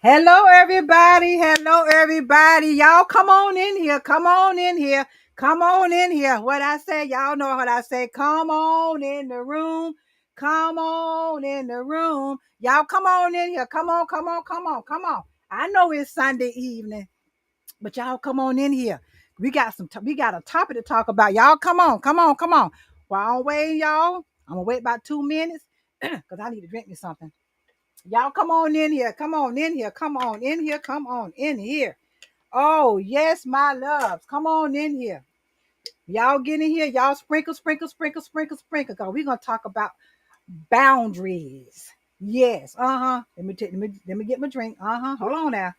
Hello, everybody. Hello, everybody. Y'all come on in here. Come on in here. Come on in here. What I say, y'all know what I say. Come on in the room. Come on in the room. Y'all come on in here. Come on, come on, come on, come on. I know it's Sunday evening, but y'all come on in here. We got a topic to talk about. Y'all come on, come on, come on. While I'm waiting, y'all, I'm gonna wait about 2 minutes because I need to drink me something. Y'all come on in here. Come on in here. Come on in here. Come on in here. Oh, yes, my loves. Come on in here. Y'all get in here. Y'all sprinkle, sprinkle, sprinkle, sprinkle, sprinkle. Because we're going to talk about boundaries. Yes. Uh-huh. Let me get my drink. Uh-huh. Hold on now.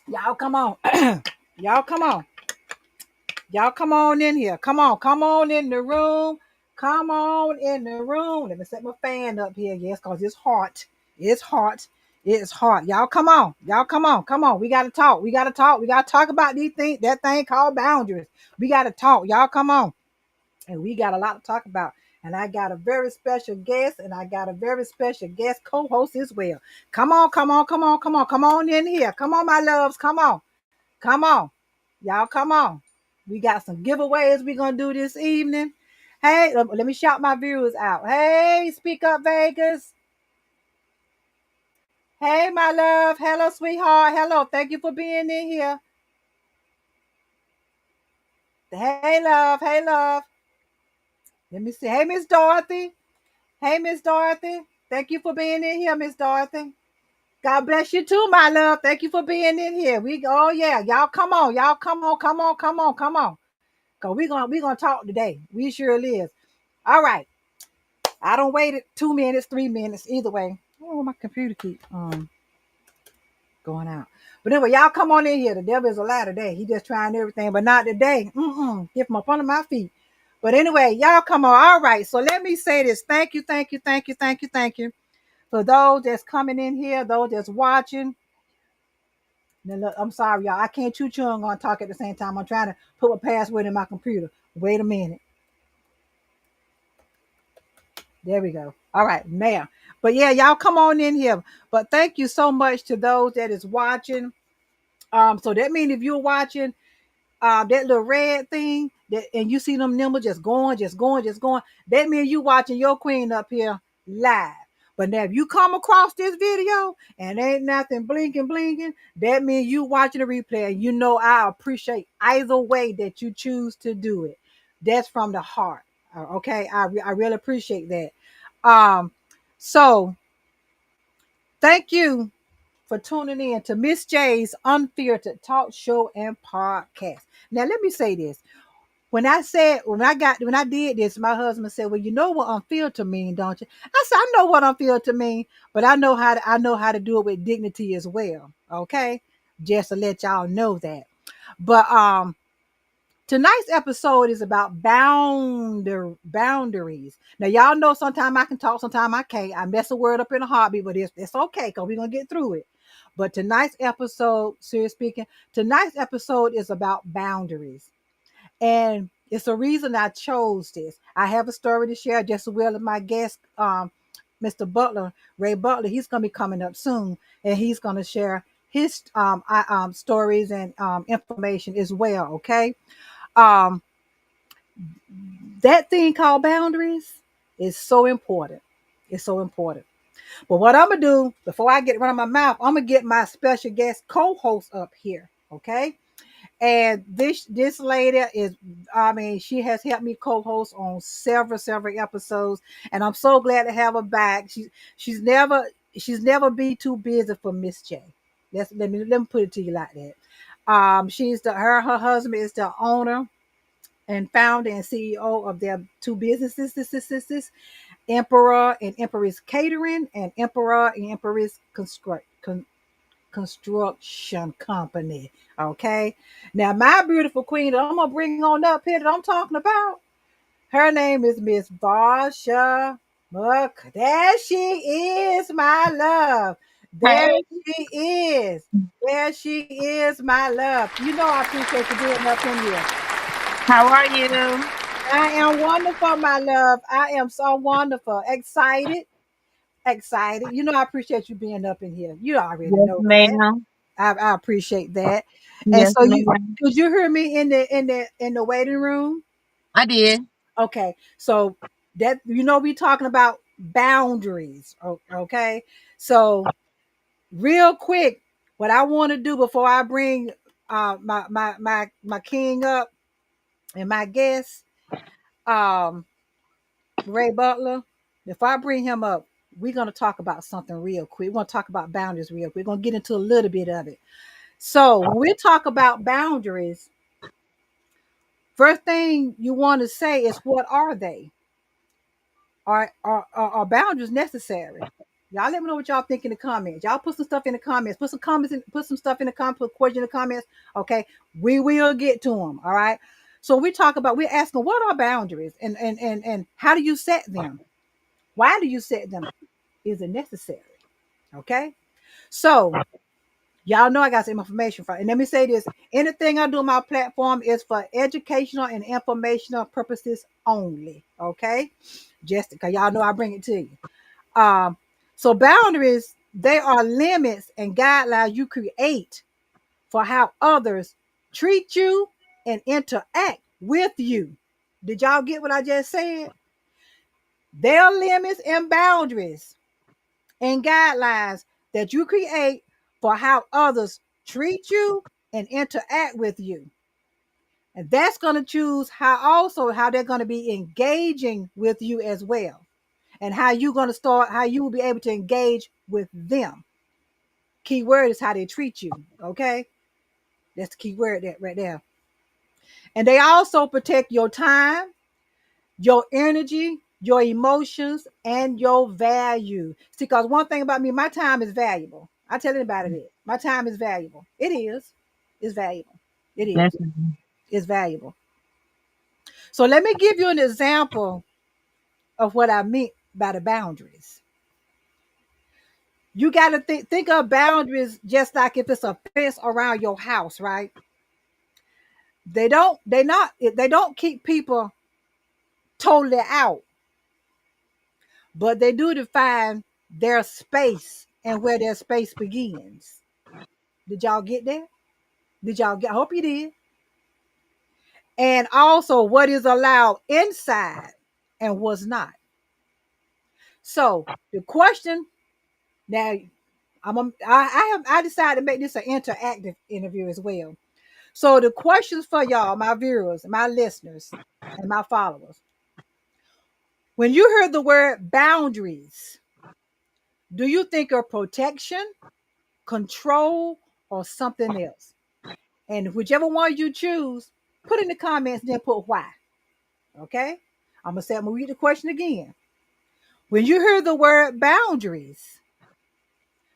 Y'all come on. Y'all come on. Y'all come on in here. Come on. Come on in the room. Come on in the room. Let me set my fan up here. Yes, because it's hot. It's hot. It's hot. Y'all come on. Y'all come on. Come on. We got to talk. We got to talk. We got to talk about these things, that thing called boundaries. We got to talk. Y'all come on. And we got a lot to talk about. And I got a very special guest, and I got a very special guest co-host as well. Come on, come on, come on, come on, come on in here. Come on, my loves. Come on. Come on. Y'all come on. We got some giveaways we're going to do this evening. Hey, let me shout my viewers out. Hey, Speak Up Vegas. Hey, my love. Hello, sweetheart. Hello. Thank you for being in here. Hey, love. Hey, love. Let me see. Hey, Miss Dorothy. Hey, Miss Dorothy. Thank you for being in here, Miss Dorothy. God bless you too, my love. Thank you for being in here. Oh yeah, y'all come on. Y'all come on, come on, come on, come on. Cause we gonna talk today. We sure is. All right. I don't wait it 2 minutes, 3 minutes, either way. Oh, my computer keep going out. But anyway, y'all come on in here. The devil is a lie today. He just trying everything, but not today. Get him up under my feet. But anyway, y'all come on. All right. So let me say this. Thank you, thank you, thank you, thank you, thank you. For those that's coming in here, those that's watching. Now, look, I'm sorry, y'all. I can't chew chewing on talk at the same time. I'm trying to put a password in my computer. Wait a minute. There we go. All right, now. But yeah, y'all come on in here. But thank you so much to those that is watching. So that means if you're watching that little red thing that and you see them numbers just going, just going, just going, that means you watching your queen up here live. But now if you come across this video and ain't nothing blinking, blinking, that means you watching the replay. And you know I appreciate either way that you choose to do it. That's from the heart. Okay, I really appreciate that. Um, so thank you for tuning in to Miss J's Unfiltered Talk Show and Podcast. Now, let me say this. When I did this, my husband said, "Well, you know what unfiltered mean, don't you?" I said, "I know what unfiltered mean, but I know how to do it with dignity as well." Okay, just to let y'all know that. But tonight's episode is about boundaries. Now, y'all know sometimes I can talk, sometimes I can't. I mess a word up in a heartbeat, but it's okay because we're going to get through it. But tonight's episode, seriously speaking, tonight's episode is about boundaries. And it's a reason I chose this. I have a story to share just as well as my guest, Mr. Butler, Ray Butler. He's going to be coming up soon, and he's going to share his stories and information as well. Okay. Um, that thing called boundaries is so important. It's so important. But what I'm gonna do before I get it run out my mouth, I'm gonna get my special guest co-host up here. Okay. And this lady is, I mean, she has helped me co-host on several episodes, and I'm so glad to have her back. She's never been too busy for Miss J. Let me put it to you like that. She's her husband is the owner and founder and CEO of their two businesses, this Emperor and Empress Catering, and Emperor and Empress Construction Company. Okay. Now, my beautiful queen that I'm gonna bring on up here that I'm talking about, her name is Miss Varsha Muck. There she is, my love. There Hey, she is. There she is, my love. You know I appreciate you being up in here. how are you? I am wonderful, my love. I am so wonderful. Excited. excited. You know, I appreciate you being up in here. You already Yes, know that. ma'am. I appreciate that. And Yes, so ma'am. could you hear me in the waiting room? I did. Okay. So that we talking about boundaries. Okay. So real quick, what I want to do before I bring my king up and my guest, um, Ray Butler, if I bring him up, we're gonna talk about something real quick. We're gonna talk about boundaries real quick. We're gonna get into a little bit of it. So when we talk about boundaries, first thing you want to say is what are they? Are boundaries necessary? Y'all let me know what y'all think in the comments. Y'all put some stuff in the comments. Put some stuff in the comments. Put questions in the comments. Okay, we will get to them. All right. So we're asking what are boundaries and how do you set them? Why do you set them? Is it necessary? Okay. So y'all know I got some information for, and let me say this: anything I do on my platform is for educational and informational purposes only. Okay, just because y'all know I bring it to you. Um, so boundaries, they are limits and guidelines you create for how others treat you and interact with you. Did y'all get what I just said? There are limits and boundaries and guidelines that you create for how others treat you and interact with you. And that's going to choose how they're going to be engaging with you as well. And how you will be able to engage with them. Key word is how they treat you. Okay. That's the key word that right there. And they also protect your time, your energy, your emotions, and your value. See, because one thing about me, my time is valuable. I tell anybody that. My time is valuable. It is. It's valuable. It is. Definitely. It's valuable. So let me give you an example of what I mean by the boundaries. You got to think of boundaries just like if it's a fence around your house, right? They don't keep people totally out, but they do define their space and where their space begins. Did y'all get that? I hope you did. And also what is allowed inside and what's not. So the question now, I decided to make this an interactive interview as well. So the questions for y'all, my viewers, my listeners, and my followers. When you hear the word boundaries, do you think of protection, control, or something else? And whichever one you choose, put in the comments, then put why. Okay? I'm gonna read the question again. When you hear the word boundaries,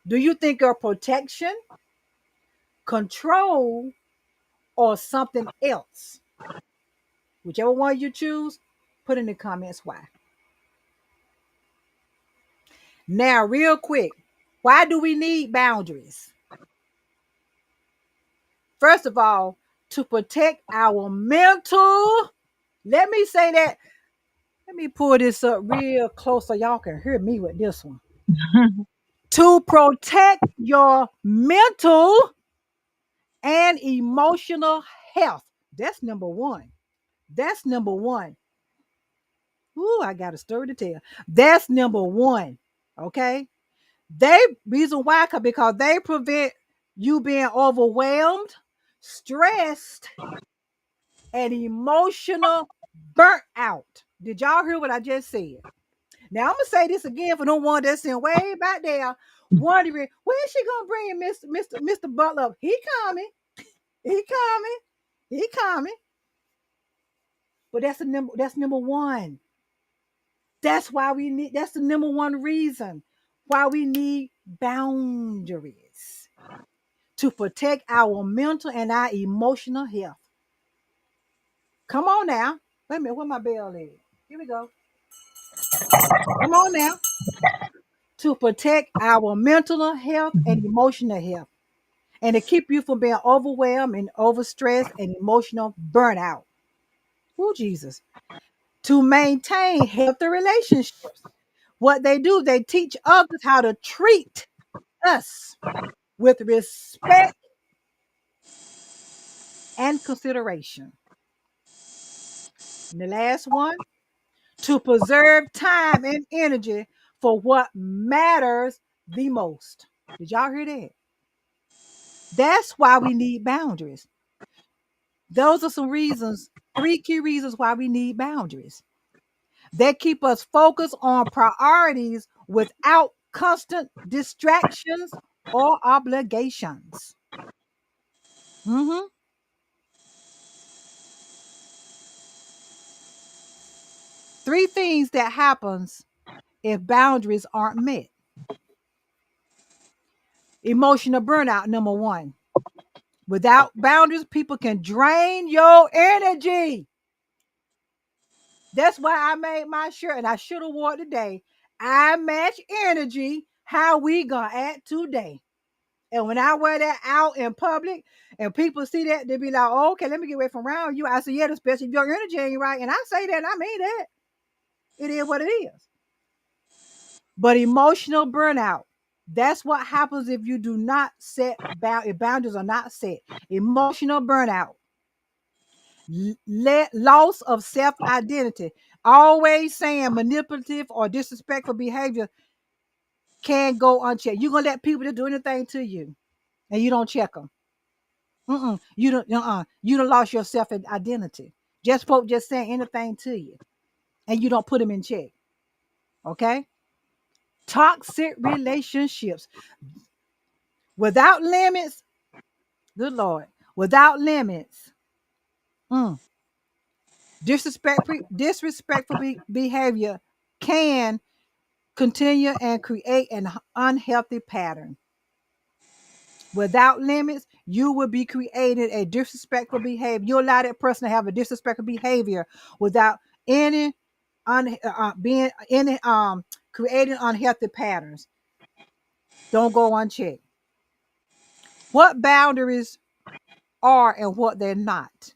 do you think of protection, control, or something else? Whichever one you choose, put in the comments why. Now, real quick, why do we need boundaries? First of all, to protect our mental. Let me say that. Let me pull this up real close so y'all can hear me with this one. To protect your mental and emotional health. That's number one. That's number one. Ooh, I got a story to tell. That's number one. Okay. They reason why because they prevent you being overwhelmed, stressed, and emotional burnt out. Did y'all hear what I just said? Now I'm gonna say this again for the one that's in way back there wondering when is she gonna bring Mr. Butler up? He coming, he coming, he coming. But that's number one. That's the number one reason why we need boundaries to protect our mental and our emotional health. Come on now. Wait a minute, where my bell is? Here we go. Come on now. To protect our mental health and emotional health, and to keep you from being overwhelmed and overstressed and emotional burnout. Oh, Jesus. To maintain healthy relationships. What they do, they teach others how to treat us with respect and consideration. And the last one, to preserve time and energy for what matters the most. Did y'all hear that? That's why we need boundaries. Those are some reasons, three key reasons why we need boundaries. They keep us focused on priorities without constant distractions or obligations. Mhm. Three things that happens if boundaries aren't met. Emotional burnout, number one. Without boundaries, people can drain your energy. That's why I made my shirt, and I should have wore it today. I match energy. How we gonna act today? And when I wear that out in public, and people see that, they be like, oh, "Okay, let me get away from around you." I say, "Yeah, especially if your energy ain't right." And I say that, and I mean that. It is what it is. But emotional burnout. That's what happens if you do not set if boundaries are not set. Emotional burnout. Loss of self-identity. Always saying manipulative or disrespectful behavior can go unchecked. You're gonna let people that do anything to you, and you don't check them. You don't. You don't lost your self-identity. Just folk just saying anything to you, and you don't put them in check. Okay. Toxic relationships without limits. Good Lord, without limits. Mm, disrespectful behavior can continue and create an unhealthy pattern. Without limits, you will be creating a disrespectful behavior. You allow that person to have a disrespectful behavior without any being any creating unhealthy patterns. Don't go unchecked. What boundaries are and what they're not.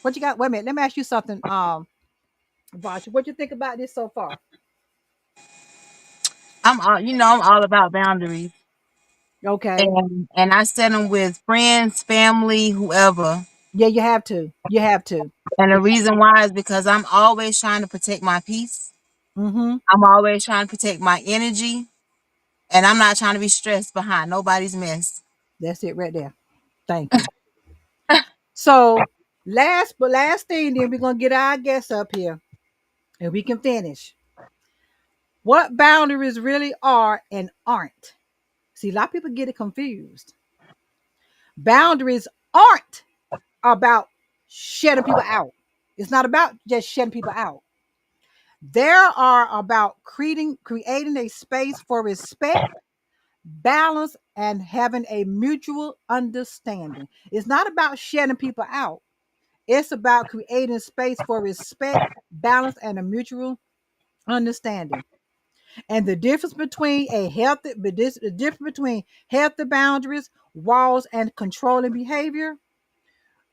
What you got? Wait a minute. Let me ask you something. Varsha, what you think about this so far? I'm all about boundaries, Okay. and I set them with friends, family, whoever. Yeah, you have to. You have to. And the reason why is because I'm always trying to protect my peace. Mm-hmm. I'm always trying to protect my energy, and I'm not trying to be stressed behind nobody's mess. That's it right there. Thank you. So last thing, then we're gonna get our guests up here and we can finish. What boundaries really are and aren't. See, a lot of people get it confused. Boundaries aren't about shutting people out. It's not about just shutting people out. There are about creating a space for respect, balance, and having a mutual understanding. It's not about shutting people out. It's about creating space for respect, balance, and a mutual understanding. And the difference between the difference between healthy boundaries, walls, and controlling behavior.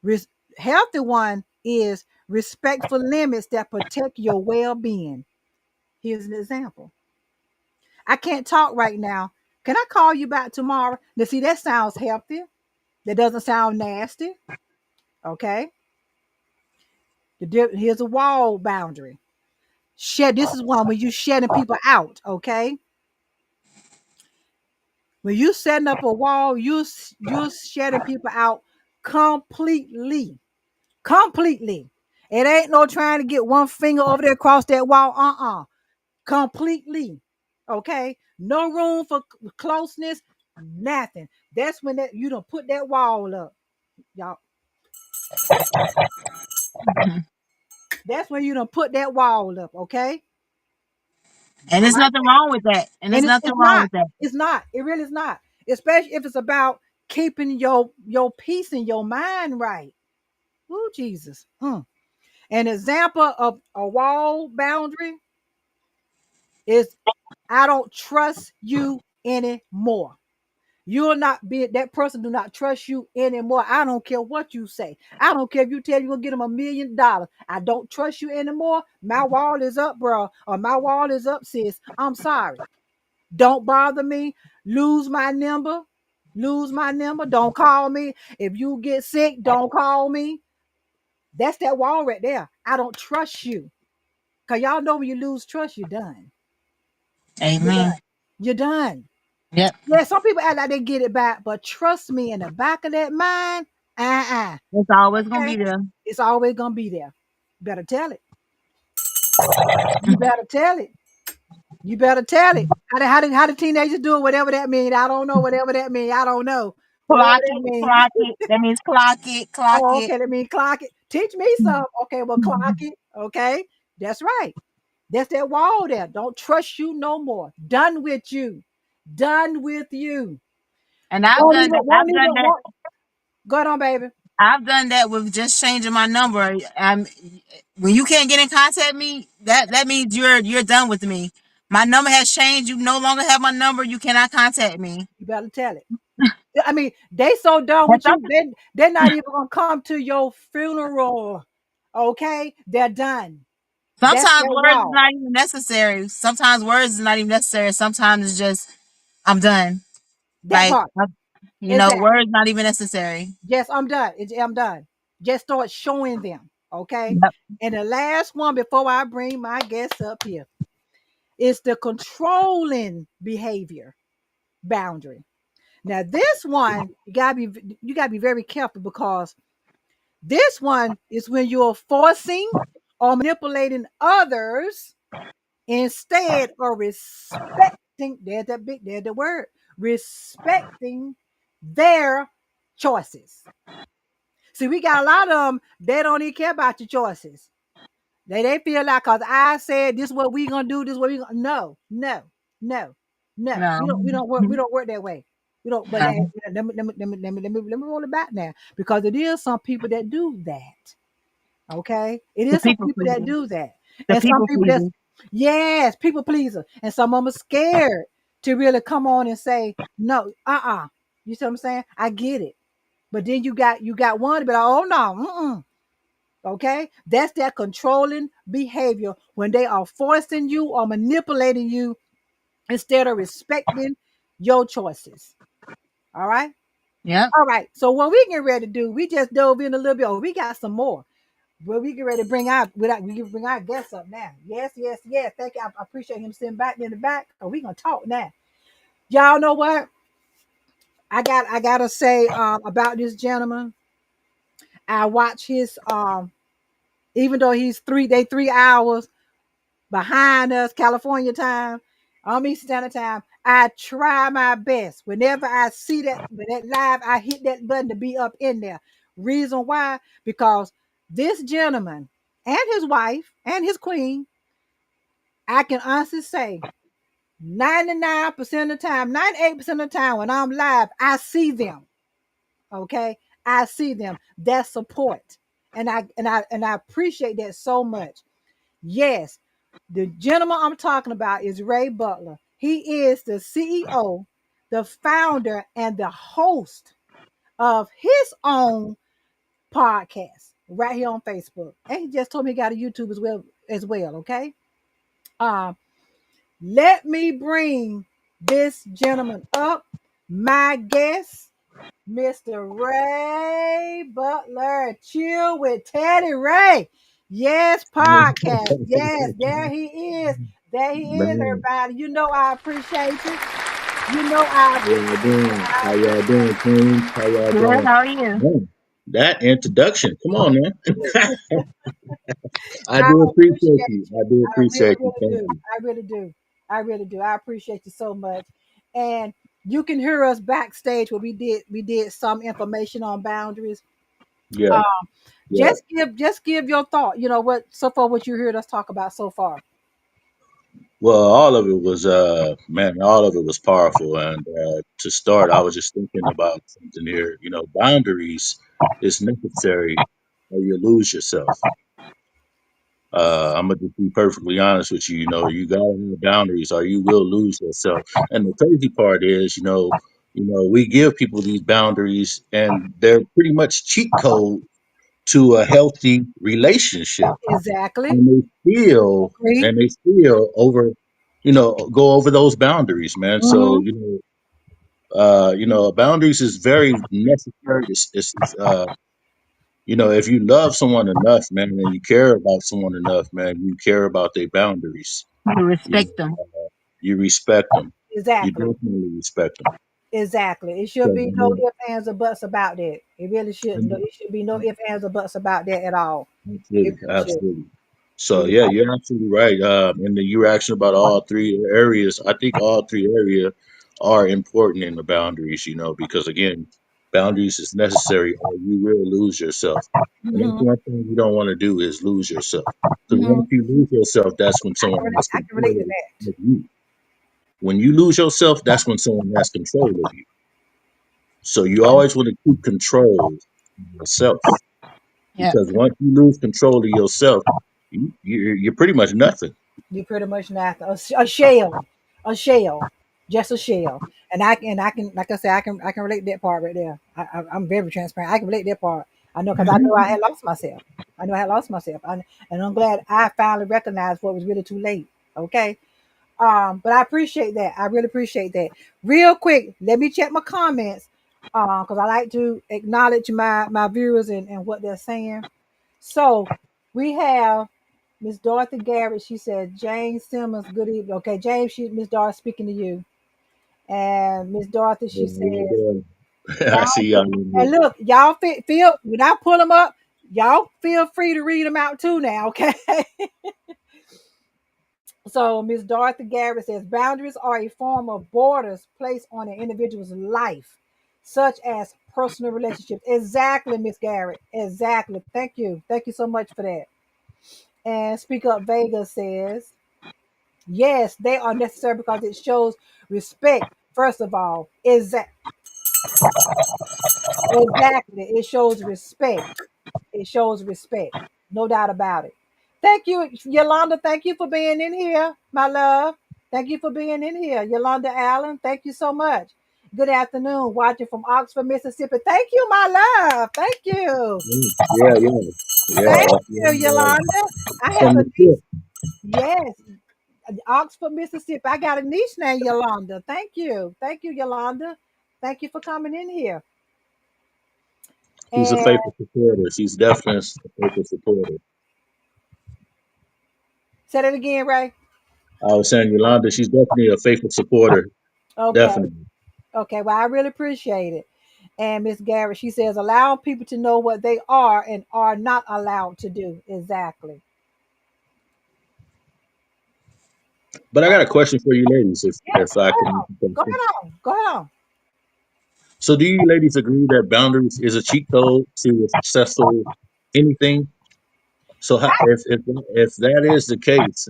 Res- Healthy one is respectful limits that protect your well-being. Here's an example. I can't talk right now. Can I call you back tomorrow? Now, see, that sounds healthy. That doesn't sound nasty. Okay. Here's a wall boundary. This is one when you shedding people out. Okay. When you setting up a wall, you're shedding people out completely. Completely. It ain't no trying to get one finger over there across that wall. Completely. Okay. No room for closeness. Nothing. That's when that you don't put that wall up, y'all. That's when you don't put that wall up. Okay. And All there's right. nothing wrong with that. And there's And nothing it's wrong not. with that. It's not. It really is not. Especially if it's about keeping your peace and your mind right. Oh, Jesus. An example of a wall boundary is I don't trust you anymore. You'll not be that person do not trust you anymore. I don't care what you say. I don't care if you tell you gonna get them $1 million. I don't trust you anymore. My wall is up, bro, or my wall is up, sis. I'm sorry. Don't bother me. Lose my number. Lose my number. Don't call me. If you get sick, don't call me. That's that wall right there. I don't trust you. Cause y'all know when you lose trust, you're done. You're Amen. done. You're done. Yep. Yeah, some people act like they get it back, but trust me, in the back of that mind, uh-uh. It's always gonna Okay. be there. It's always gonna be there. Better tell it. You better tell it. You better tell it. How the teenagers do it, whatever that means. I don't know. Whatever that means. I don't know. Whatever Clock that it, means. clock it. That means clock it, clock Oh, it. okay. That means clock it. Teach me some. Okay, well, clock it. Okay. That's right. That's that wall there. Don't trust you no more. Done with you. Done with you. And I've Won't done even, that. won't even, won't. Go ahead on, baby. I've done that with just changing my number. When you can't get in contact with me, that means you're done with me. My number has changed. You no longer have my number. You cannot contact me. You better tell it. I mean, they so done And with you, they're not even gonna come to your funeral. Okay, they're done. That's sometimes their words is wall. not even necessary. Sometimes words is not even necessary. Sometimes it's just I'm done. That Like part. Exactly. words not even necessary. Yes, I'm done. I'm done. Just start showing them. Okay. Yep. And the last one before I bring my guests up here is the controlling behavior boundary. Now, this one you gotta be very careful because this one is when you're forcing or manipulating others instead of respecting. There's the word, respecting their choices. See, we got a lot of them, they don't even care about your choices. They feel like because I said this is what we gonna do, this is what we gonna no, no, no, no. No. We don't work that way. We don't, but No. let me roll it back now because it is some people that do that. Okay. It The is some people people that pleaser. do that. The And some people people that's pleaser. yes, people pleaser. And some of them are scared to really come on and say, no, You see what I'm saying? I get it. But then you got one to be like, oh no, okay. That's that controlling behavior when they are forcing you or manipulating you instead of respecting your choices. All right. Yep. All right. So what we get ready to do, we just dove in a little bit. Oh, we got some more. But we get ready to we can bring our guests up now. Yes, yes, yes. Thank you. I appreciate him sitting back in the back. Oh, we gonna talk now. Y'all know what? I gotta say about this gentleman. I watch his even though he's 3 hours behind us, California time, Eastern Standard Time. I try my best. Whenever I see that live, I hit that button to be up in there. Reason why? Because this gentleman and his wife and his queen, I can honestly say 99% of the time, 98% of the time when I'm live, I see them. Okay. I see them. That support. And I appreciate that so much. Yes, the gentleman I'm talking about is Ray Butler. He is the CEO, the founder, and the host of his own podcast right here on Facebook. And he just told me he got a YouTube as well. Okay. Um, let me bring this gentleman up, my guest, Mr. Ray Butler. Chill with Teddy Ray. Yes, podcast. Yes, there he is. There he is, Man, everybody. You know I appreciate you. You know I how y'all doing? I How y'all appreciate doing, Queens? How y'all Good. doing? How are you? Man, that introduction. Come on, man. I I do appreciate appreciate you. you. I do I really, appreciate you. really Thank do. you. I really do. I really do. I appreciate you so much. And you can hear us backstage where we did some information on boundaries. Yeah, Um, yeah. just give your thought. You know what so far what you heard us talk about so far. Well, all of it was, man, all of it was powerful. And to start, I was just thinking about something here. You know, boundaries is necessary or you lose yourself. I'm gonna just be perfectly honest with you. You know, you gotta have boundaries, or you will lose yourself. And the crazy part is, you know, We give people these boundaries, and they're pretty much cheat code to a healthy relationship. Exactly. And Agree. they still over, go over those boundaries, man. So, Mm-hmm. boundaries is very necessary. If you love someone enough, man, and you care about someone enough, man, you care about their boundaries. You You respect them. know, you respect them. You Exactly. definitely respect them. Exactly. It should So, be no ifs, ands, or buts about that. It really shouldn't. and- It should be no ifs, ands, or buts about that at all. It absolutely, really should. absolutely. So It yeah, you're absolutely right. And then you were asking about all three areas. I think all three areas are important in the boundaries. Because again, boundaries is necessary, or you will lose yourself. And that's mm-hmm. one thing you don't want to do is lose yourself. Because Mm-hmm. once you lose yourself, that's when I can someone relate. has I can relate to control that. of you. When you lose yourself, that's when someone has control of you. So you always want to keep control of yourself. Yeah. Because once you lose control of yourself, you're pretty much nothing. You pretty much not a shell, a shell, just a shell. And I can, like I said, I can relate that part right there. I'm very transparent. I can relate that part. I know because I know I had lost myself. I know I had lost myself, and I'm glad I finally recognized what was really too late. Okay. But I appreciate that. I really appreciate that. Real quick, let me check my comments. Because I like to acknowledge my viewers and what they're saying. So we have Miss Dorothy Garrett. She said, James Simmons, good evening. Okay, James, Miss Dorothy speaking to you. And Miss Dorothy, she says, I see y'all in and here. look, y'all feel when I pull them up, y'all feel free to read them out too now, okay? So Miss Dorothy Garrett says boundaries are a form of borders placed on an individual's life, such as personal relationships. Exactly, Miss Garrett. Exactly. Thank you. Thank you so much for that. And Speak Up Vega says, yes, they are necessary because it shows respect. First of all, exactly. It shows respect. It shows respect. No doubt about it. Thank you, Yolanda. Thank you for being in here, my love. Thank you for being in here, Yolanda Allen. Thank you so much. Good afternoon. Watching from Oxford, Mississippi. Thank you, my love. Thank you. Yeah, yeah, yeah. Thank That's you, Yolanda. I have from a the niece. tip. Yes, Oxford, Mississippi. I got a niece named Yolanda. Thank you. Thank you, Yolanda. Thank you for coming in here. She's a And faithful supporter. She's definitely a faithful supporter. say that again, Ray. I was saying, Yolanda, she's definitely a faithful supporter. Okay. Definitely. Okay. Well, I really appreciate it. And Miss Garrett, she says, allow people to know what they are and are not allowed to do. Exactly. But I got a question for you ladies, if Yes. I Go ahead can on. ask a Go question. ahead on. Go ahead on. So, do you ladies agree that boundaries is a cheat code to a successful anything? So, if that is the case,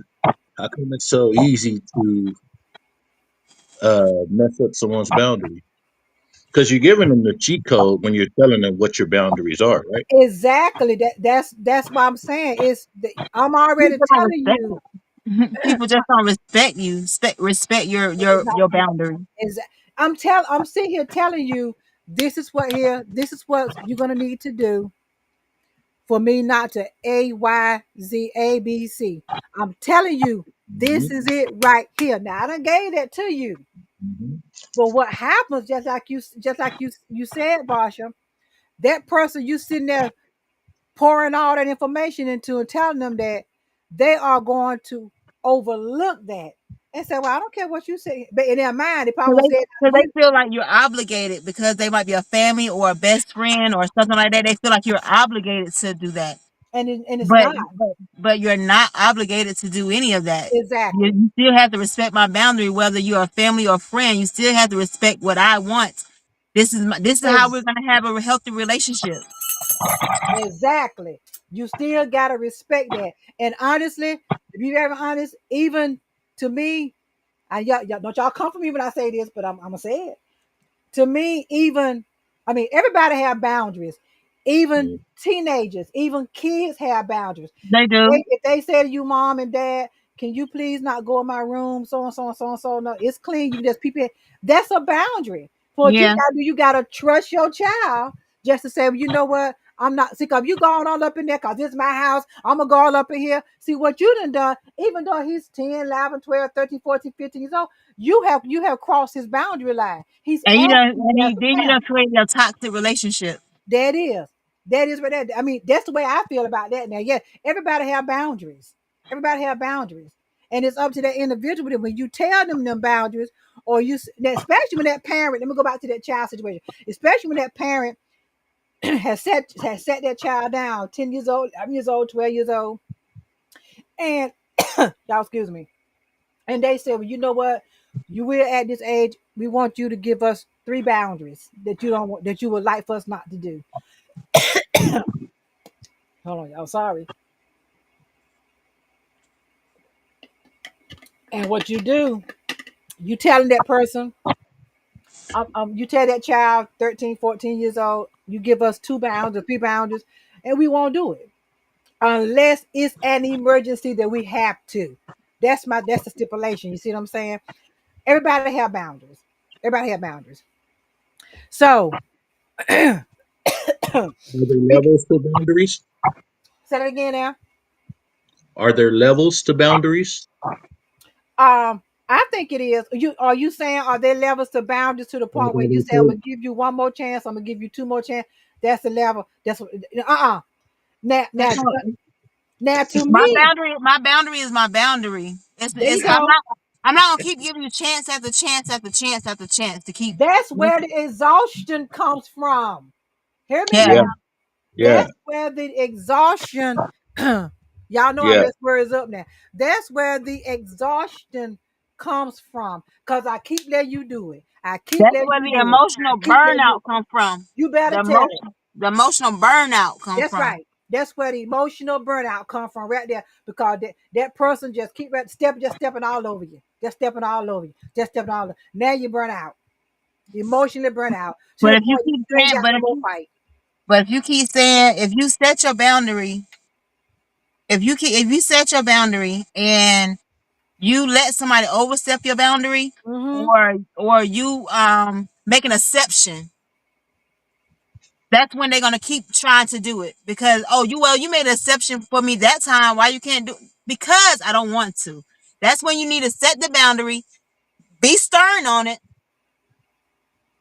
how come it's so easy to mess up someone's boundary? Because you're giving them the cheat code when you're telling them what your boundaries are, right? Exactly. That's what I'm saying. I'm already People don't telling respect you. it. People just don't respect you. Respect your boundary. Is I'm sitting here telling you this is what you're gonna need to do for me not to AYZABC. I'm telling you, this Hmm. is it right here. Now I done gave that to you. Hmm. But what happens, just like you said, Barsha, that person you sitting there pouring all that information into and telling them that they are going to overlook that and say, well, I don't care what you say. But in their mind, they So probably they, won't say it so to you. they feel like you're obligated because they might be a family or a best friend or something like that. They feel like you're obligated to do that. And it's But not. but you're not obligated to do any of that. Exactly. You still have to respect my boundary, whether you're a family or friend. You still have to respect what I want. This is how Ex- we're gonna have a healthy relationship. exactly. You still gotta respect that. And honestly, to be very honest, even to me, and y'all don't y'all come for me when I say this, but I'm gonna say it. To me, even I mean, everybody have boundaries. Even teenagers, even kids have boundaries. They do. If they say to you, mom and dad, can you please not go in my room? So and so and so and so. No, it's clean. You can just peep in. That's a boundary. For what you Yeah. gotta do, you gotta trust your child just to say, well, you know what? I'm not sick of you going all up in there because this is my house. I'm gonna go all up in here. See what you done, even though he's 10, 11, 12, 13, 14, 15 years old, you have crossed his boundary line. He's And you know, asking and you as you then a you know parent. create a toxic relationship. That is. That is what that I mean, that's the way I feel about that now. Yeah, everybody have boundaries. Everybody have boundaries. And it's up to that individual that when you tell them boundaries, or especially when that parent, let me go back to that child situation, especially when that parent has set that child down, 10 years old, 11 years old, 12 years old, and y'all excuse me. And they said, well, you know what? You will at this age, we want you to give us three boundaries that you don't want that you would like for us not to do. Hold on, y'all. Sorry. And what you do, you telling that person, you tell that child, 13, 14 years old, you give us two boundaries, three boundaries, and we won't do it unless it's an emergency that we have to. That's the stipulation. You see what I'm saying? Everybody have boundaries. Everybody have boundaries. So say Are there levels to boundaries? that again now. Are there levels to boundaries? I think it is. Are you saying are there levels to boundaries to the Like point where you I say I'm said, gonna give you one more chance, I'm gonna give you two more chance? That's the level. That's what. Now, That's now, all. now, to My me, boundary, my boundary is my boundary. there you I'm go. not, I'm not gonna keep giving you chance after chance after chance after chance to keep. That's where the exhaustion comes from. Hear me Yeah, yeah, now. yeah, That's where the exhaustion. Y'all know I yeah. mess words up now. That's where the exhaustion comes from. Cause I keep letting you do it. I keep that's letting where you the do it. I emotional keep letting you. burnout come from. You better The tell it. emotion, the emotional burnout come That's from. right. That's where the emotional burnout come from right there. Because that person just keep just stepping all over you. Just stepping all over you. Just stepping all over. Now you burn out. Emotionally burn out. To But the if you point keep you ain't saying, got no more fight. but if you keep saying, if you set your boundary, if you set your boundary and you let somebody overstep your boundary, Mm-hmm. or you make an exception, that's when they're gonna keep trying to do it because you made an exception for me that time. Why you can't do? Because I don't want to. That's when you need to set the boundary, be stern on it,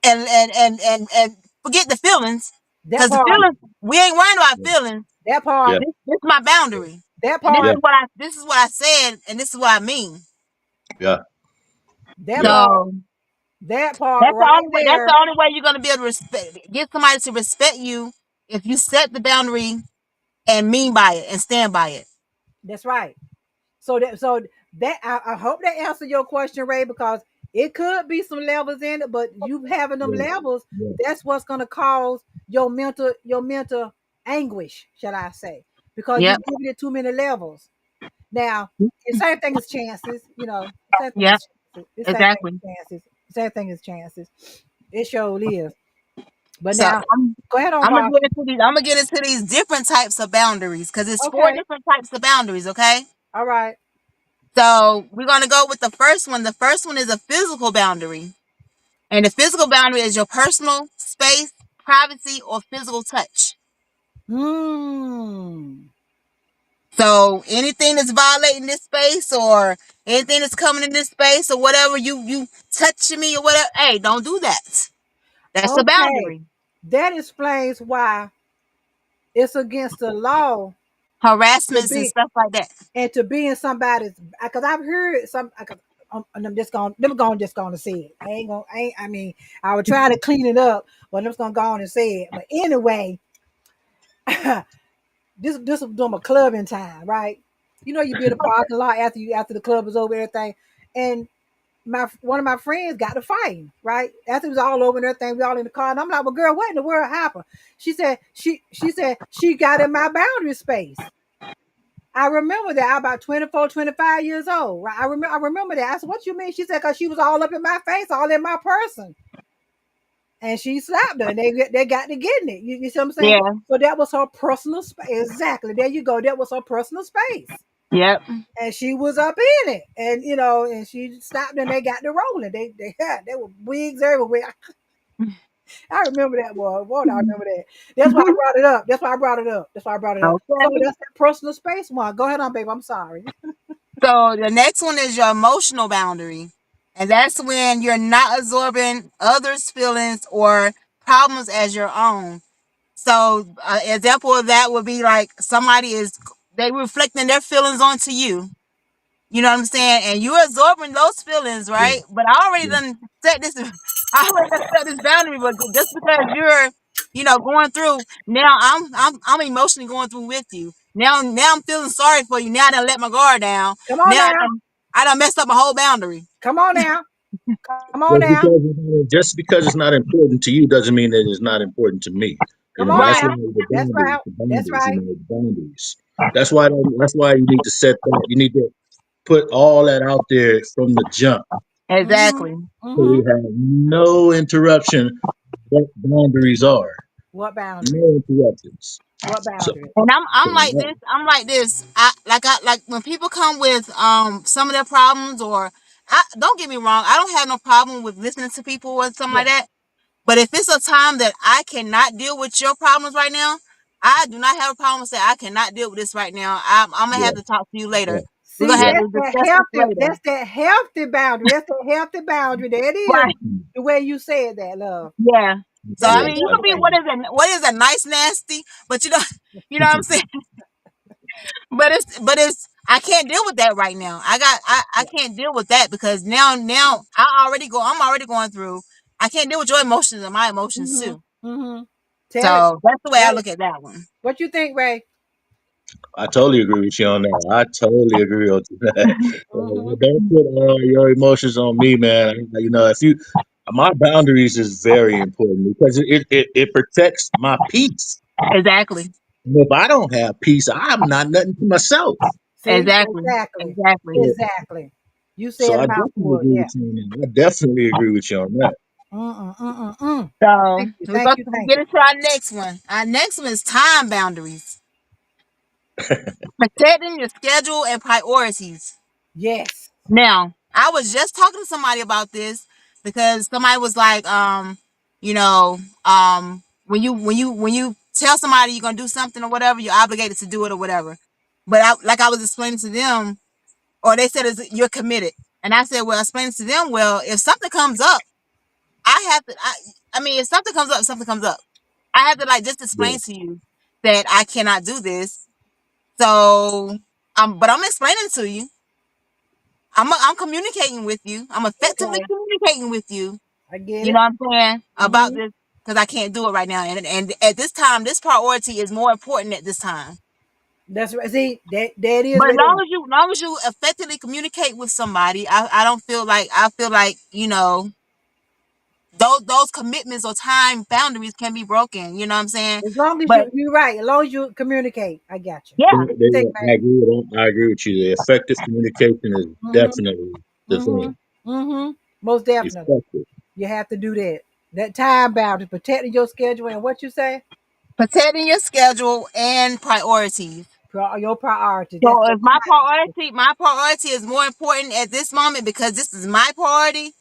and forget the feelings. That Because the part. feelings, we ain't worrying about Yeah, feelings. That yeah, part. This is my boundary, That and yeah, part. this is what I said, and this is what I mean. yeah, That yeah, part. So That part right That's the there. only way you're gonna be able to get somebody to respect you if you set the boundary and mean by it and stand by it. That's right. So that I hope that answered your question, Ray, because it could be some levels in it, but you having them yeah, levels, yeah, that's what's gonna cause your mental anguish, shall I say, because Yep. you've given it too many levels. Now, the same thing as chances, same thing Yep. as chances. The same thing Exactly. as chances. Same thing as chances. It sure is. But So now, go ahead on, I'm gonna Pastor. get into these. I'm gonna get into these different types of boundaries because it's four Okay. different types of boundaries. Okay. All right. So we're gonna go with the first one. The first one is a physical boundary, and the physical boundary is your personal space, privacy, or physical touch. Hmm. So anything that's violating this space or anything that's coming in this space or whatever you touching me or whatever, hey, don't do that. That's a Okay. boundary. That explains why it's against the law to Harassments and be stuff like that. to be in somebody's, because I've heard some. And I'm just going. Never going. Just going to say it. I ain't going. I mean, I would try to clean it up, but I'm just going to go on and say it. But anyway, this was doing my clubbing time, right? You be in the parking lot after the club is over, everything, and my one of my friends got to fighting, right? After it was all over and everything, we all in the car, and I'm like, "Well, girl, what in the world happened?" She said she got in my boundary space. I remember that. I about 24, 25 years old. Right? I remember that. I said, "What you mean?" She said, "Cause she was all up in my face, all in my person." And she slapped her, and they got to getting it. You see what I'm saying? Yeah. So that was her personal space. Exactly. There you go. That was her personal space. Yep. And she was up in it. And and she stopped and they got to rolling. They were wigs everywhere. I remember that boy. Boy, I remember that. That's why I brought it up. That's why I brought it up. That's why I brought it up. So Okay. that's that personal space one. Go ahead on, babe. I'm sorry. So the next one is your emotional boundary. And that's when you're not absorbing others' feelings or problems as your own. So, example of that would be like somebody is they reflecting their feelings onto you. You know what I'm saying? And you're absorbing those feelings, Yeah, right? But I already yeah. done set this. I already done set this boundary. But just because you're, going through now, I'm emotionally going through with you. Now I'm feeling sorry for you. Now I done let my guard down. Come on Now now. I done messed up my whole boundary. Come on now. Come on Just now. because just because it's not important to you doesn't mean that it's not important to me. Come on That's Right. now. why the That's boundaries, right. the That's boundaries, right. the boundaries. That's why you need to set that. You need to put all that out there from the jump, Mm-hmm. Exactly. so Mm-hmm. we have no interruption. What boundaries are What boundary? no interruptions. What So, boundary? And so I'm like yeah, this. I'm like this. I like when people come with some of their problems or don't get me wrong. I don't have no problem with listening to people or something like Yeah. that. But if it's a time that I cannot deal with your problems right now, I do not have a problem with saying I cannot deal with this right now. I'm gonna have yeah, to talk to you later. yeah, We're See, gonna have yeah. to that's that discuss this healthy. later. That's that healthy boundary. That's that healthy boundary. There it is. Right. The way you said that, love. Yeah. So That's I the Yeah, mean, you best can be way. absolutely. what is a nice nasty, but you know what I'm saying. But it's I can't deal with that right now. I Yeah. can't deal with that because now I'm already going through. I can't deal with your emotions and my emotions Mm-hmm. too. Mm-hmm. Tell it. So that's the way I Tell it. look at that one. What you think, Ray? I totally agree with you on that. I totally agree with that. Mm-hmm. Don't put all your emotions on me, man. If you, my boundaries is very important because it protects my peace. Exactly. And if I don't have peace, I'm not nothing to myself. See, Exactly. exactly, Exactly. So, exactly. You so said a I definitely mouthful. agree Yeah. with you on that. I definitely agree with you on that. Mm-mm, mm-mm, mm. So Thank you, we thank go you, to thank get you. into our next one. Our next one is time boundaries. Protecting your schedule and priorities. Yes. Now, I was just talking to somebody about this because somebody was like, when you tell somebody you're gonna do something or whatever, you're obligated to do it or whatever. But I was explaining to them, or they said you're committed, and I said, well, explain to them, well, if something comes up, I have to. I mean, if something comes up, something comes up. I have to like just Yeah, explain to you that I cannot do this. So, but I'm explaining to you. I'm communicating with you. I'm effectively Okay. communicating with you. I get You know it. what I'm saying about Mm-hmm. this because I can't do it right now, and at this time, this priority is more important at this time. That's right. See, that is But right there. long as you effectively communicate with somebody, I don't feel like I feel like those commitments or time boundaries can be broken. You know what I'm saying? As long as But you're right. As long as you communicate, I got you. yeah, What you think, I man? agree I agree with you. The effective communication is Mm-hmm. definitely the Mm-hmm. thing. Mm-hmm. Most definitely. Effective. You have to do that. That time boundary, protecting your schedule and what you say, protecting your schedule and priorities. your priority. So That's if my priority is more important at this moment because this is my priority,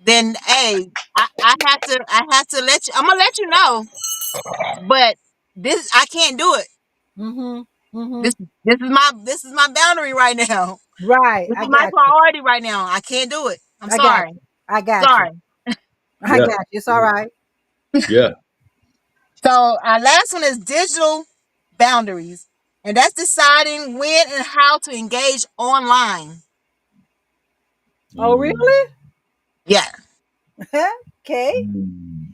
then hey, I have to let you. I'm gonna let you know, but this I can't do it. mm-hmm. Mm-hmm. This is my boundary right now. Right. This I is my got you. priority right now. I can't do it. I'm I got sorry. you. I got you. Sorry. I Yeah. got you. It's all Yeah. right. Yeah. So our last one is digital boundaries, and that's deciding when and how to engage online. Oh, Mm. really? Yeah. Okay. Mm.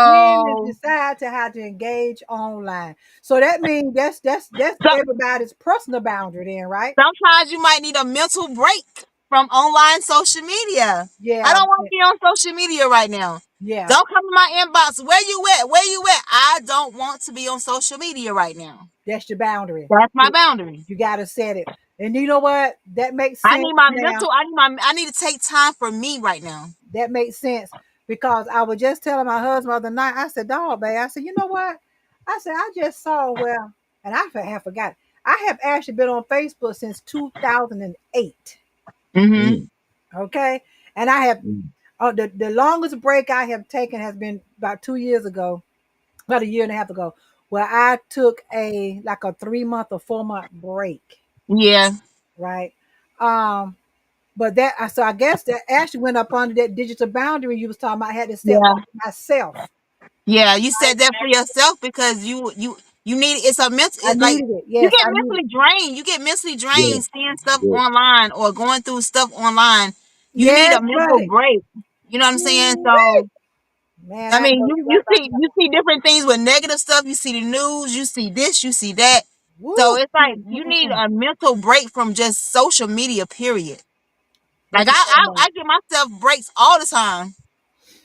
When to So decide to how to engage online. So that means that's so everybody's personal boundary then, right? sometimes you might need a mental break from online social media. I Yeah. don't want to be on social media right now. Yeah. Don't come to my inbox. Where you at? Where you at? I don't want to be on social media right now. That's your boundary. That's my boundary. You gotta set it. And you know what? That makes I sense need my now. mental. I need to take time for me right now. That makes sense because I was just telling my husband the other night. I said, "Dog, babe." I said, "You know what?" I said, "I just saw well, and have forgot. I have actually been on Facebook since 2008. Mm-hmm. Mm. Okay, and I have Mm. The longest break I have taken has been about 2 years ago, about a year and a half ago, where I took a like a 3 month or 4 month break, Yeah, right? Um, but that so I guess that actually went up under that digital boundary you was talking about. I had to set yeah, for myself. yeah. You said that for yourself because you need it's a mental I like needed it. you Yes, get I needed. mentally drained. You get mentally Yeah, drained seeing stuff yeah, online or going through stuff online. You need Yes, a mental buddy. break. You know what I'm saying? Woo-wee. So Man, I I mean, know you you right about see that. you see different things with negative stuff. You see the news. You see this. You see that. So Woo. it's like you need a mental break from just social media. Period. Like That's a fact, man. I give myself breaks all the time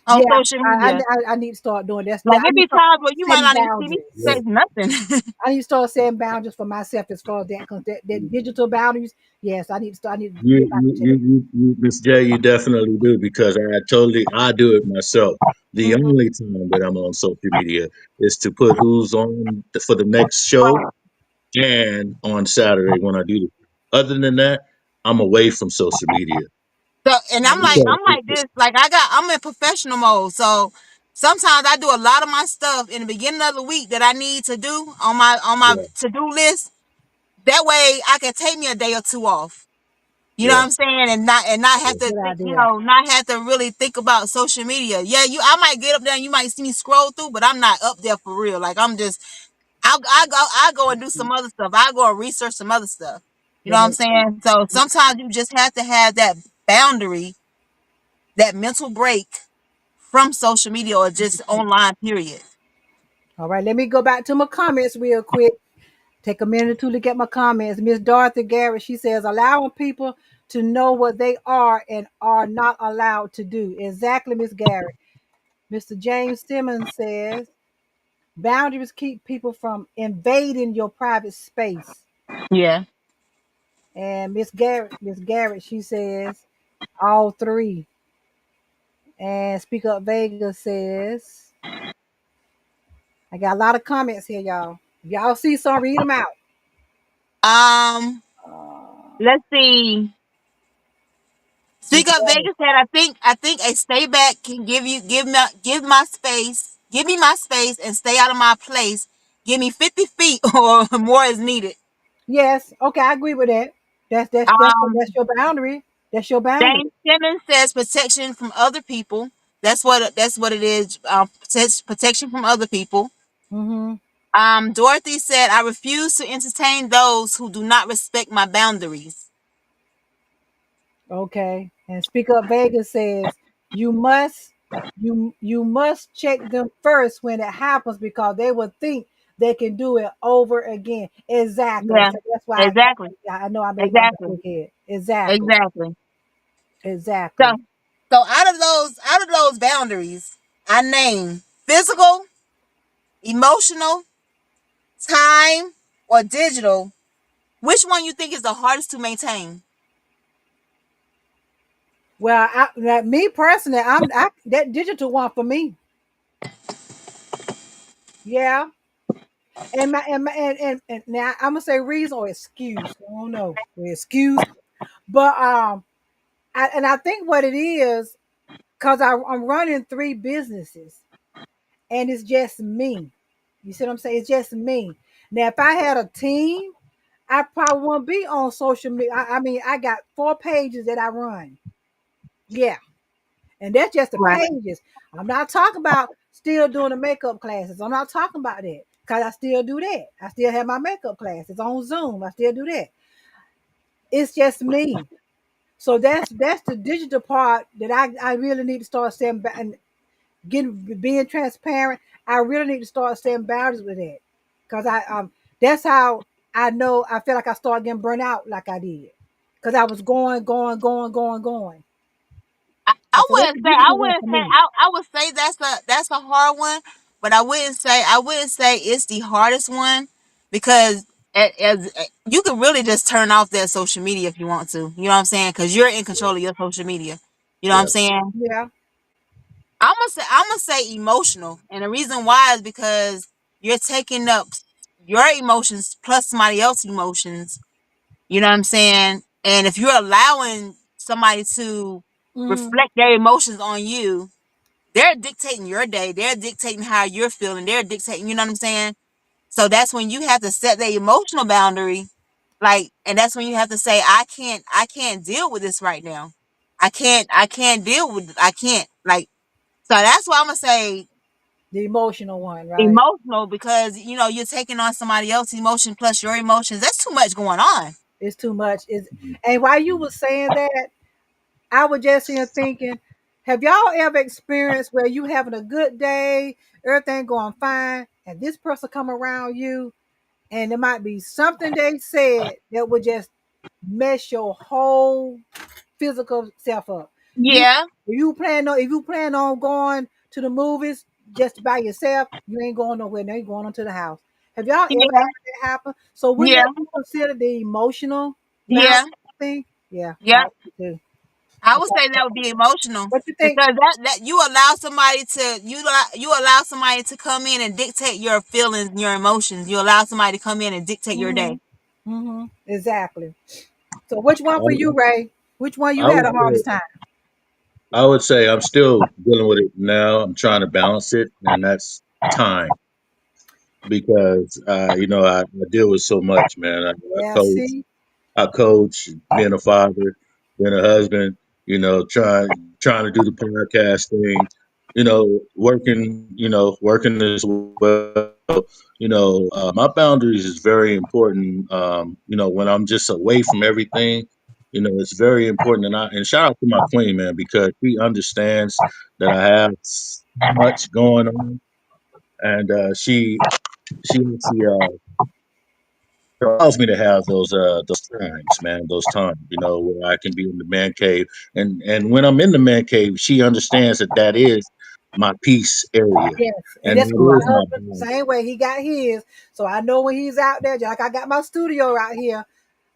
on Yeah, social media. I need to start doing that. Like I it need to be start times where you might setting not even see me yeah. say boundaries. nothing. I need to start setting boundaries for myself as far as that, because that digital boundaries. Yes, I need to start. I need to get back into that. Miss J, you definitely do because I do it myself. The Mhm. only time that I'm on social media is to put who's on for the next show and on Saturday when I do the. Other than that, I'm away from social media So and Oh, yeah. because I'm like this. Like I'm in professional mode. So sometimes I do a lot of my stuff in the beginning of the week that I need to do on my yeah, to do list. That way I can take me a day or two off. You know what yeah, I'm saying? And not have yeah, to Good think, idea. not have to really think about social media. Yeah, I might get up there and you might see me scroll through, but I'm not up there for real. Like I'm just I go and do some other stuff. I go and research some other stuff. You know That what I'm makes sense. saying? So sometimes you just have to have that boundary, that mental break from social media or just online, period. All right, let me go back to my comments real quick. Take a minute or two to look at my comments. Miss Dorothy Garrett, she says, allowing people to know what they are and are not allowed to do. Exactly, Miss Garrett. Mr. James Simmons says, boundaries keep people from invading your private space. Yeah. And Miss Garrett, she says, all three. And Speak Up Vegas says, I got a lot of comments here, y'all. If y'all see some, read them out. Um, Uh, let's see. Miss Speak Up Garrett. Vegas said, I think a stay back can give my space, give me my space and stay out of my place. Give me 50 feet or more is needed. Yes, okay, I agree with that. That's Um, your boundary. That's your boundary. James Simmons says protection from other people. That's what it is. Protection from other people. Hmm. Dorothy said, I refuse to entertain those who do not respect my boundaries. Okay. And Speak Up Vegas says you must you must check them first when it happens, because they will think they can do it over again. Exactly. Yeah, So that's why exactly, I know I made my exactly, mistake here. Exactly. exactly. So, Exactly. out of those boundaries, I name physical, emotional, time, or digital. Which one you think is the hardest to maintain? Well, like me personally, that digital one for me. Yeah. And now I'm gonna say reason or excuse. I don't know. Excuse. But I think what it is, because I'm running three businesses and it's just me. You see what I'm saying? It's just me. Now, if I had a team, I probably wouldn't be on social media. I mean, I got 4 pages that I run. Yeah. And that's just the Right. pages. I'm not talking about still doing the makeup classes. I'm not talking about that, because I still do that. I still have my makeup classes on Zoom. I still do that. It's just me. So that's the digital part that I really need to start setting back and getting being transparent. I really need to start setting boundaries with that, because I that's how I know I feel like I started getting burnt out like I did, because I was going. I So that's wouldn't the say I digital one wouldn't for say me. I would say that's a hard one, but I wouldn't say it's the hardest one because you can really just turn off that social media if you want to. You know what I'm saying? Because you're in control of your social media. You know what I'm yeah. saying? Yeah. I'm gonna say emotional, and the reason why is because you're taking up your emotions plus somebody else's emotions. You know what I'm saying? And if you're allowing somebody to Mm-hmm. reflect their emotions on you, they're dictating your day. They're dictating how you're feeling. They're dictating, you know what I'm saying? So that's when you have to set the emotional boundary. Like, and that's when you have to say, I can't deal with this right now. I can't deal with, I can't. Like, so that's why I'm gonna say The emotional one, right? emotional, because you're taking on somebody else's emotion plus your emotions. That's too much going on. It's too much. Is and while you were saying that, I was just here thinking, have y'all ever experienced where you having a good day, everything going fine, and this person come around you, and there might be something they said that would just mess your whole physical self up. You Yeah, if you plan on going to the movies just by yourself, you ain't going nowhere. Now you going on to the house. Have y'all ever yeah, had that happen? So wouldn't yeah, that be considered the emotional boundary yeah, thing? Yeah, yeah. I do. I would Okay. say that would be emotional, What you think? because that you allow somebody to you allow somebody to come in and dictate your feelings and your emotions. You allow somebody to come in and dictate your day. Mm-hmm. Mm-hmm. Exactly. So which one for you, I, Ray? Which one you I had would the say hardest time? I would say I'm still dealing with it now. I'm trying to balance it, and that's time because I deal with so much, man. I Yeah, coach, see? I coach, being a father, being a husband, trying to do the podcast thing, working as well. My boundaries is very important. When I'm just away from everything, it's very important. And shout out to my queen, man, because she understands that I have much going on, and she actually allows me to have those times, man, those times, where I can be in the man cave, and when I'm in the man cave, she understands that that is my peace area, Yes, and and that's that what Right, is my my husband boundary. same way. He got his, so I know when he's out there. Just like I got my studio out here.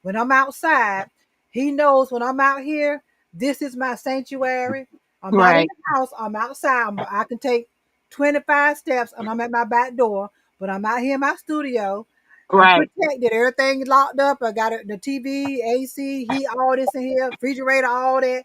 When I'm outside, he knows when I'm out here. This is my sanctuary. I'm not in right, the house. I'm outside. I can take 25 steps, and I'm at my back door. But I'm out here in my studio. I'm right, protected. Everything is locked up. I got the TV, AC, heat, all this in here, refrigerator, all that.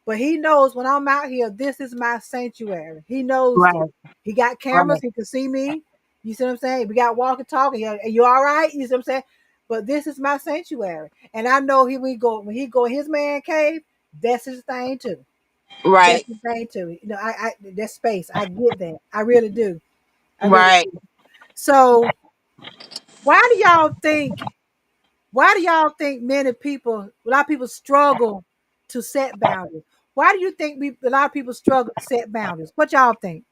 But he knows when I'm out here, this is my sanctuary. He knows it. right, He got cameras. right, He can see me. You see what I'm saying? We got walkie talkie. You all right? You see what I'm saying? But this is my sanctuary, and I know when he go in his man cave. That's his thing too. That's right, his thing too. I that space. I get that. I really do. I really right. do. So why do y'all think? Why do y'all think a lot of people struggle to set boundaries? Why do you think a lot of people struggle to set boundaries? What y'all think?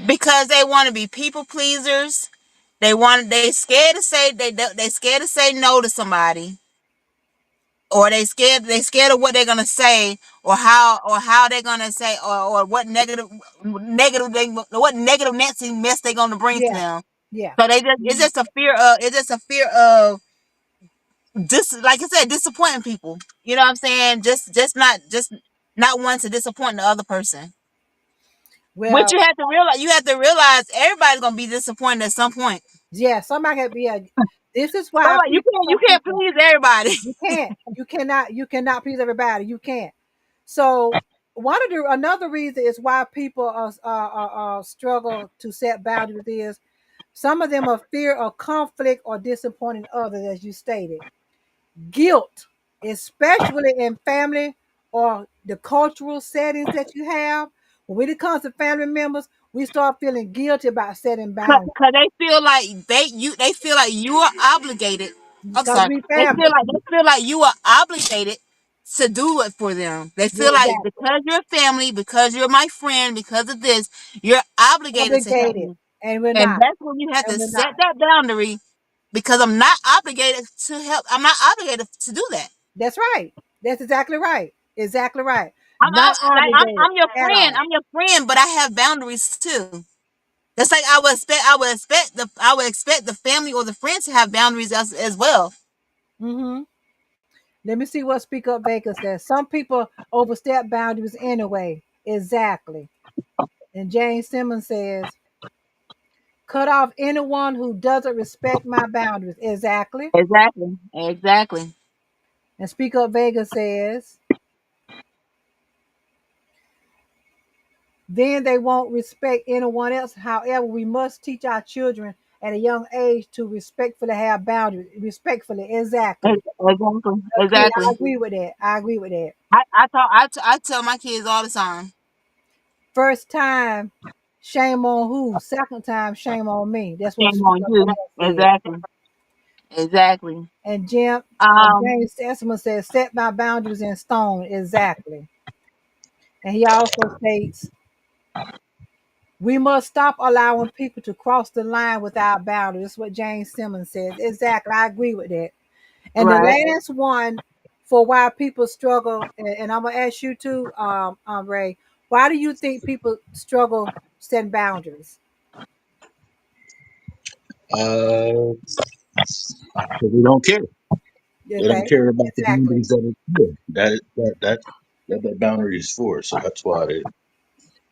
Because they want to be people pleasers. They scared to say they scared to say no to somebody, or they scared of what they're gonna say, or how they're gonna say, or what negative Nancy mess they're gonna bring to Yeah, them. yeah, So they just it's mhm, just a fear of like I said, disappointing people. You know what I'm saying? Just not wanting to disappoint the other person. Which well, you have to realize everybody's gonna be disappointed at some point. yeah. Somebody had be a. This is why Somebody, you people. can't you Some can't people please everybody. you can't. You cannot please everybody. You can't. So another reason is why people struggle to set boundaries is some of them are fear of conflict or disappointing others, as you stated. Guilt, especially in family or the cultural settings that you have. When it comes to family members, we start feeling guilty about setting boundaries Cause they feel like you are obligated. I'm because sorry. we They feel family. like they feel like you are obligated to do it for them. They Yeah, feel like exactly. because you're family, because you're my friend, because of this, you're obligated to help Obligated, me. and we're And not. that's when you have And to we're not. set that boundary, because I'm not obligated to help. I'm not obligated to do that. That's right. That's exactly right. Exactly right. I'm Not like obligated I'm your at friend. all. I'm your friend, but I have boundaries too. That's like I would expect the family or the friends to have boundaries as well. Hmm. Let me see what Speak Up Vegas says. Some people overstep boundaries anyway. Exactly. And Jane Simmons says, cut off anyone who doesn't respect my boundaries. Exactly. Exactly. Exactly. And Speak Up Vegas says, then they won't respect anyone else. However, we must teach our children at a young age to respectfully have boundaries. Respectfully, exactly. Exactly. Okay, I Exactly. agree with that. I agree with that. I tell my kids all the time. First time, shame on who? Second time, shame on me. That's what Shame on you. Paul said. Exactly. Exactly. And Um, James Testament says, set my boundaries in stone. Exactly. And he also states, we must stop allowing people to cross the line without boundaries. That's what James Simmons says. Exactly. I agree with that. And the right. last one for why people struggle, and I'm going to ask you too, Ray, why do you think people struggle setting boundaries? Uh, so they don't care. They don't Okay. care about the Exactly. boundaries that are clear. That boundary is for. So that's why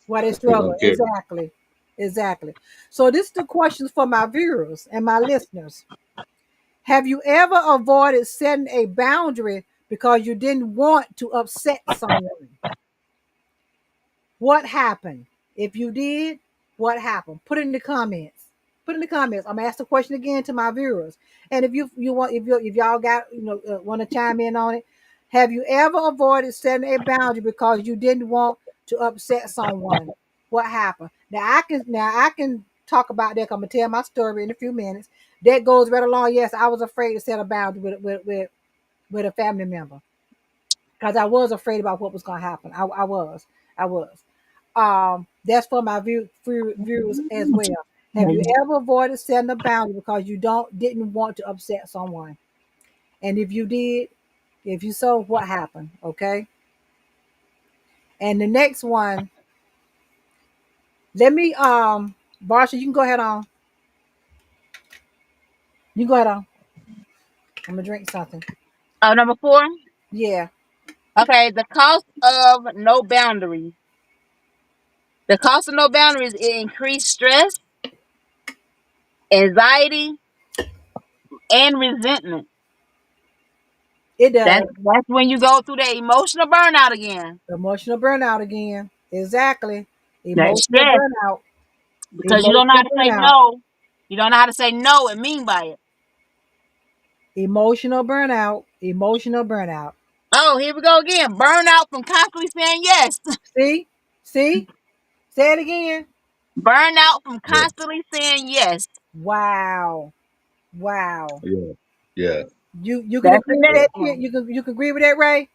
Why they they struggle. don't care. Exactly. Exactly. So this is the questions for my viewers and my listeners. Have you ever avoided setting a boundary because you didn't want to upset someone? What happened? If you did, what happened? Put it in the comments. Put it in the comments. I'm gonna ask the question again to my viewers. And if you want if y'all got want to chime in on it, have you ever avoided setting a boundary because you didn't want to upset someone? What happened? Now I can talk about that. I'm gonna tell my story in a few minutes. That goes right along. Yes, I was afraid to set a boundary with a family member because I was afraid about what was gonna happen. I was. That's for my viewers as well. Have you ever avoided setting a boundary because you didn't want to upset someone? And if you did, if you so, what happened? Okay. And the next one, let me Barsha, you can go ahead on. You go ahead on. I'm gonna drink something. Oh, number four. Yeah. Okay, the cost of no boundaries. The cost of no boundaries it increased stress, anxiety, and resentment. It That's does. that's when you go through that emotional burnout again. Emotional burnout again. Exactly. That Emotional stress burnout. because you don't know how Emotional to say burnout. no. You don't know how to say no and mean by it. Emotional burnout. Emotional burnout. Oh, here we go again. Burnout from constantly saying yes. See? See? Say it again. Burnout from Yeah, constantly saying yes. Wow. Wow. yeah, yeah. You can That's the agree with next that? one. You can agree with that, Ray?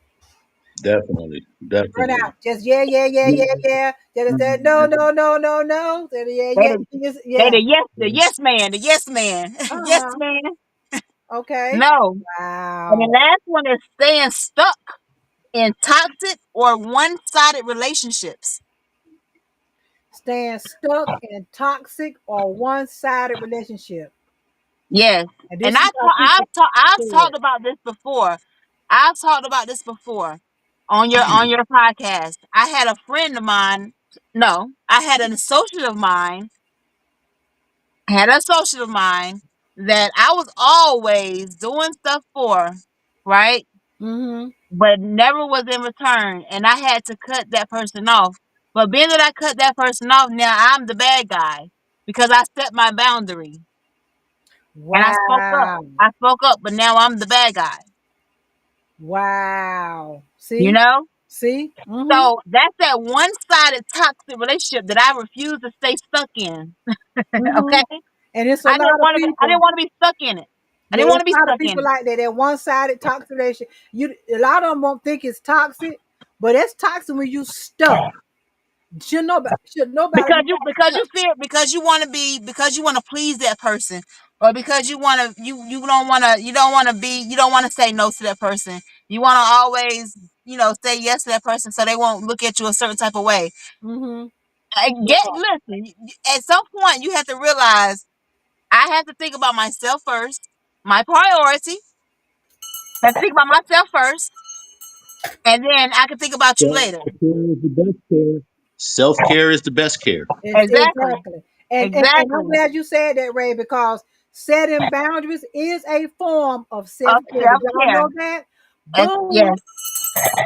Definitely, Burn definitely. out. Just yeah, yeah, yeah, Yeah, yeah, yeah. Just that no, no, no, no, no. That yeah, They yeah, the, yes, they yeah. the yes man, the yes man, yes Uh-huh. man. Okay. No. And the Wow. last one is staying stuck in toxic or one-sided relationships. Staying stuck in toxic or one-sided relationship. Yes. And And this is why people I've do it. talked about this before. I've talked about this before on your podcast. I had a friend of mine. No, I had an associate of mine. I had an associate of mine that I was always doing stuff for, right? Mm-hmm. But never was in return. And I had to cut that person off. But being that I cut that person off, now I'm the bad guy because I set my boundary and I spoke up. Wow. I spoke up, but now I'm the bad guy. Wow. You See? know? See? Mm-hmm. So that's that one-sided toxic relationship that I refuse to stay stuck in. Mm-hmm. Okay? And it's a lot of I didn't people. want to be stuck in it. I Yeah, didn't want it's to be a lot of stuck in people it. like that. That one-sided toxic relationship. A lot of them won't think it's toxic, but it's toxic when you stuck. Should nobody be Because stuck? you fear because you want to be because you want to please that person or because you want to you don't want to say no to that person. You want to always, say yes to that person so they won't look at you a certain type of way. Mm-hmm. Listen, at some point you have to realize I have to think about myself first. My priority. I have to think about myself first and then I can think about you later. Self-care is the best care. Self-care is the best care. Exactly. Exactly. And I'm Exactly. glad you said that, Ray, because setting boundaries is a form of Of self-care. Did y'all self-care. know that? Boom. Yes.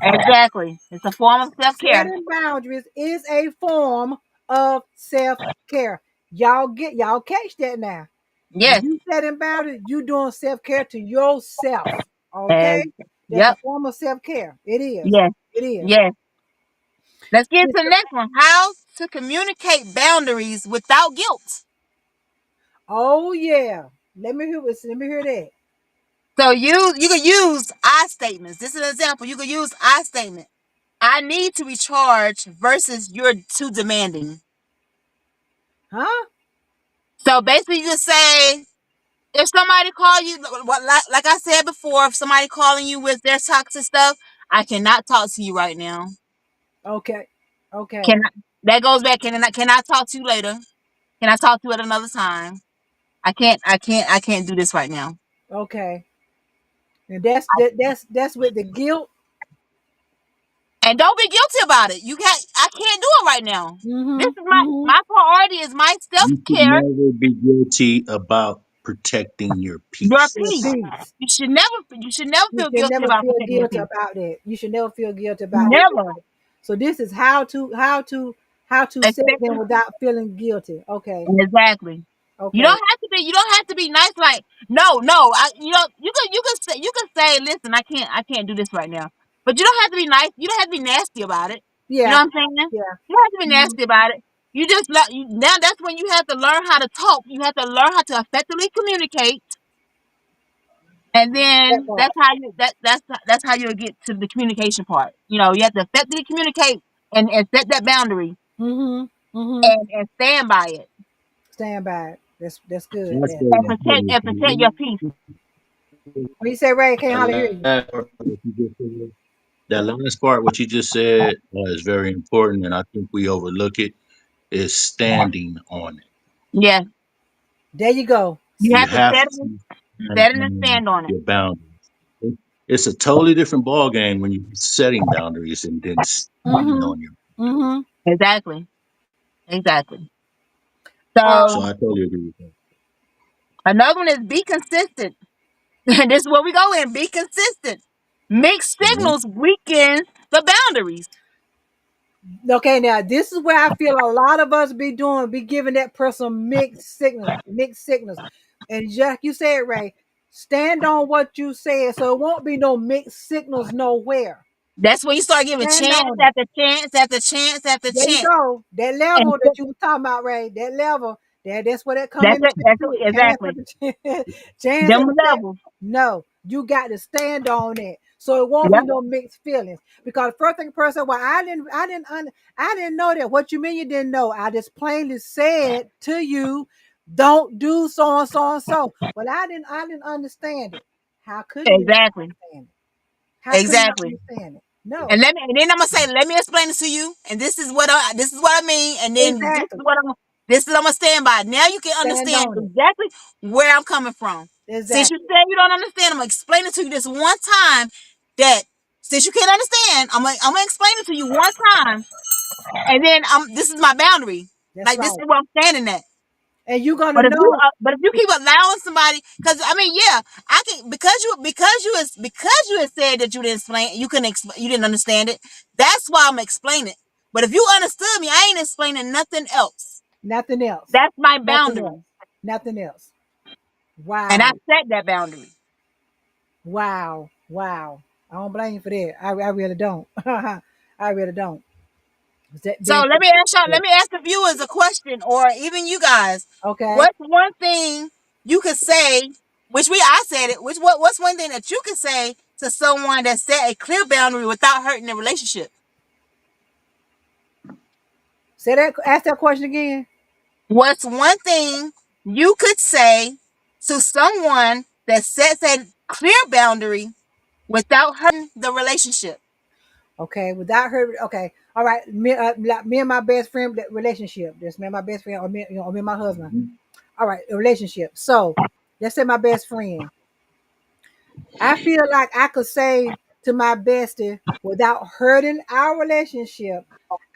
Exactly. It's a form of self-care. Setting boundaries is a form of self-care. Y'all catch that now. When Yes. you setting boundaries, you doing self-care to yourself. Okay? And That's a yep. form of self-care. It is. Yes. It is. Yes. Let's get to It's the next one. How to communicate boundaries without guilt. oh yeah. Let me hear that. So you could use I statements. This is an example. You could use I statement. I need to recharge versus you're too demanding. Huh? So basically, you just say if somebody call you, like I said before, if somebody calling you with their toxic stuff, I cannot talk to you right now. Okay. Okay. Can that goes back? Can I talk to you later? Can I talk to you at another time? I can't do this right now. Okay. And that's with the guilt. And don't be guilty about it. I can't do it right now. This Mm-hmm. is my Mm-hmm. my priority is my self You should care, never be guilty about protecting your your peace. Your peace. peace. You should never You feel should guilty never about feel protecting your guilty peace. about that. You should never feel guilty about that. Never. So this is how to set them Expect without feeling guilty. Okay. exactly. You don't Okay. have to be. You don't have to be nice. Like no. You can say, listen, I can't do this right now. But you don't have to be nice. You don't have to be nasty about it. You know Yeah. what I'm saying? Yeah. You don't have to be Hmm. nasty about it. You just now. That's when you have to learn how to talk. You have to learn how to effectively communicate, and That then part. that's how you'll get to the communication part. You have to effectively communicate and set that boundary Mm-hmm. Mm-hmm. and stand by it Stand by it. That's good. That's Yeah. very and protect your important. peace. What you say, Ray? Can't That hardly hear you. last part, what you just said, that last part, what you just said, is very important, and I think we overlook it. Is standing on it. Yeah. There you go. You You have to have set to stand it and on stand on it. your boundaries. It- It's a totally different ball game when you're setting boundaries and then standing Mm-hmm. on your. Mm-hmm. Exactly. Exactly. Uh, So So I totally agree with that. another one is be consistent. And this is where we go in. Be consistent. Mixed Mhm. signals weaken the boundaries. okay, now this is where I feel a lot of us be giving that person mixed signals. And Jack, you said, Ray, stand on what you said, so it won't be no mixed signals nowhere. That's when you start giving Stand chance on it. after chance after chance after There you chance. go. That And level that you were talking about, Ray. That level. That's where that come that's into it. That's too. it. Chance Exactly. after chance, chance Them after chance. levels. No, you got to stand on it, so it won't be Yep. no mixed feelings. Because first thing person, well, I didn't know that. What you mean you didn't know? I just plainly said to you, don't do so and so and so. Well, I didn't understand it. How couldn't you not Exactly. understand it? How couldn't you not Exactly. understand it? No, And then I'm gonna say, let me explain it to you. And this is what I mean. And then exactly. this is what I'm gonna stand by. Now you can Stand understand on it. exactly where I'm coming from. Since you Exactly. said you don't understand, I'm gonna explain it to you this one time. That since you can't understand, I'm gonna explain it to you one time. And then this is my boundary. That's Like this is right. where I'm standing at. And you're gonna But if you know. but if you keep allowing somebody, because I mean, yeah, I can because you had said that you didn't explain, you didn't understand it. That's why I'm explaining. But if you understood me, I ain't explaining nothing else. Nothing else. That's my Nothing boundary, else. Nothing else. and I Wow. set that boundary. Wow. Wow. I don't blame you for that. I really don't. I really don't. So Being let me ask the viewers a question, or even you guys. okay. What's one thing you could say? I said it. What's one thing that you could say to someone that set a clear boundary without hurting the relationship? Say that. Ask that question again. What's one thing you could say to someone that sets a clear boundary without hurting the relationship? Okay. Without her. Okay. All right. Me and my best friend relationship. Just me and my best friend, or me and my husband. All right. A relationship. So let's say my best friend. I feel like I could say to my bestie without hurting our relationship.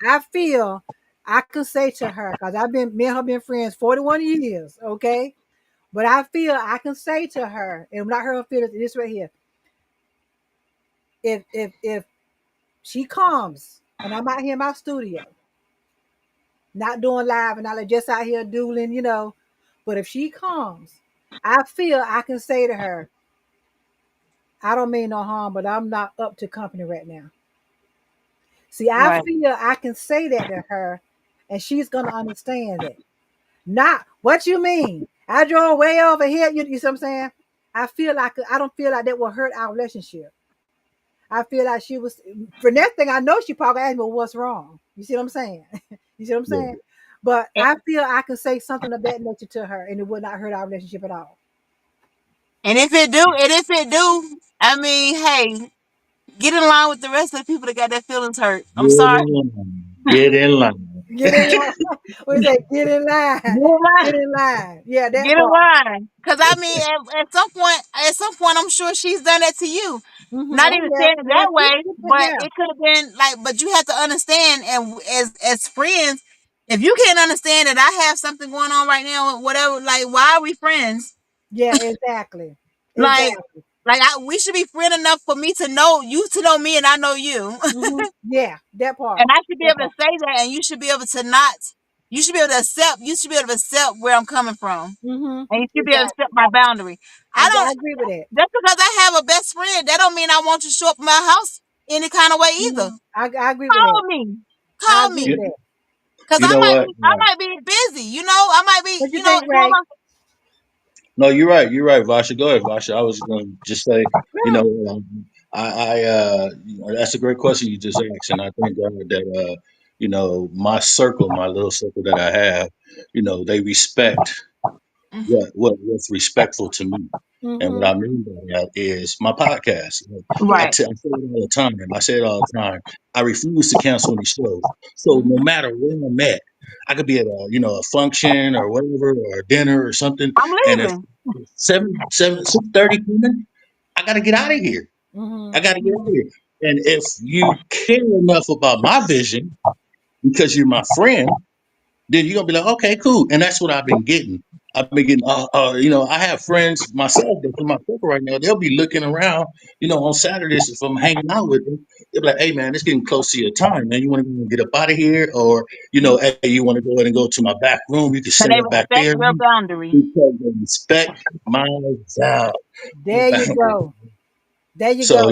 I feel I could say to her because me and her been friends 41 years, okay? But I feel I can say to her, and not her feelings, this right here. If she comes and I'm out here in my studio, not doing live and I just out here doodling, But if she comes, I feel I can say to her, I don't mean no harm, but I'm not up to company right now. See, I Right. feel I can say that to her and she's gonna understand it. Not what you mean. I drove way over here. You see what I'm saying? I don't feel like that will hurt our relationship. I feel like she was for next thing I know, she probably asked me, well, what's wrong? You see what I'm saying? You see what I'm Yeah. saying? But And, I feel I can say something of that nature to her and it would not hurt our relationship at all. and if it do, I mean, hey, get in line with the rest of the people that got their feelings hurt. I'm Get sorry. in line. Get in line. Get in line. What you say? Get in line. Get in line. Get in line. Yeah, that Get in part. line. Cause I mean, at some point, I'm sure she's done that to you. Not Oh even yeah. saying it Yeah. that way, but Yeah. it could have been like. But you have to understand, and as friends, if you can't understand that I have something going on right now, whatever, like, why are we friends? Yeah, exactly. Like, Exactly. we should be friend enough for me to know you, to know me, and I know you. Yeah, that part. And I should be That able to part. say that, and you should be able to not. You should be able to accept. You should be able to accept where I'm coming from, and you should be able to accept Exactly. my boundary. I I don't. agree with that. Just because I have a best friend, that don't mean I want you to show up at my house any kind of way either. I agree with Call that. me. I Call agree with me. You, that. Cause you I know might what? be I might be busy, I might be, What you think, doing Ray? No, you're right. You're right, Vasha. Go ahead, Vasha. I was going to just say, you know, Yeah. that's a great question you just asked, and I thank God that, my circle, my little circle that I have, they respect my what's respectful to me. And what Mm-hmm. I mean by that is my podcast. Like, Yeah. I say it all the time. I say it all the time. I refuse to cancel any shows. So no Mm-hmm. matter where I'm at, I could be at a function or whatever or a dinner or something. I'm And if leaving. 6:30 coming, I got to get out of here. I got to get out Mm-hmm. of here. And if you care enough about my vision because you're my friend, then you're gonna be like, okay, cool. And that's what I've been getting. I've been getting, I have friends myself that's in my circle right now. They'll be looking around, on Saturdays if I'm hanging out with them. They'll be like, hey, man, it's getting close to your time, man. You want to get up out of here? Or, hey, you want to go ahead and go to my back room? You can So set they up back respect there your boundary. because they respect my job. There you go. There you So, go.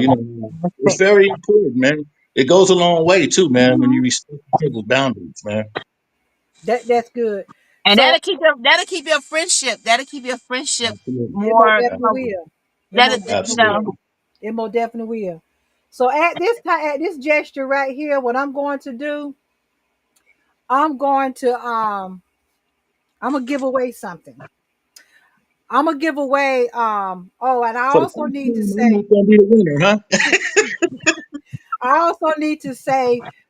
it's Respect. very important, man. It goes a long way, too, man, when Mm-hmm. you respect people's boundaries, man. That's good. And So that'll keep your friendship Absolutely. it most more, definitely will. It that'll, most definitely will. Absolutely. It most definitely will. So at this time, at this gesture right here, what I'm going to do, I'm going to I'm gonna give away something. I'm gonna give away oh, and I For the also first need to time, I'm say not going to be the winner, huh?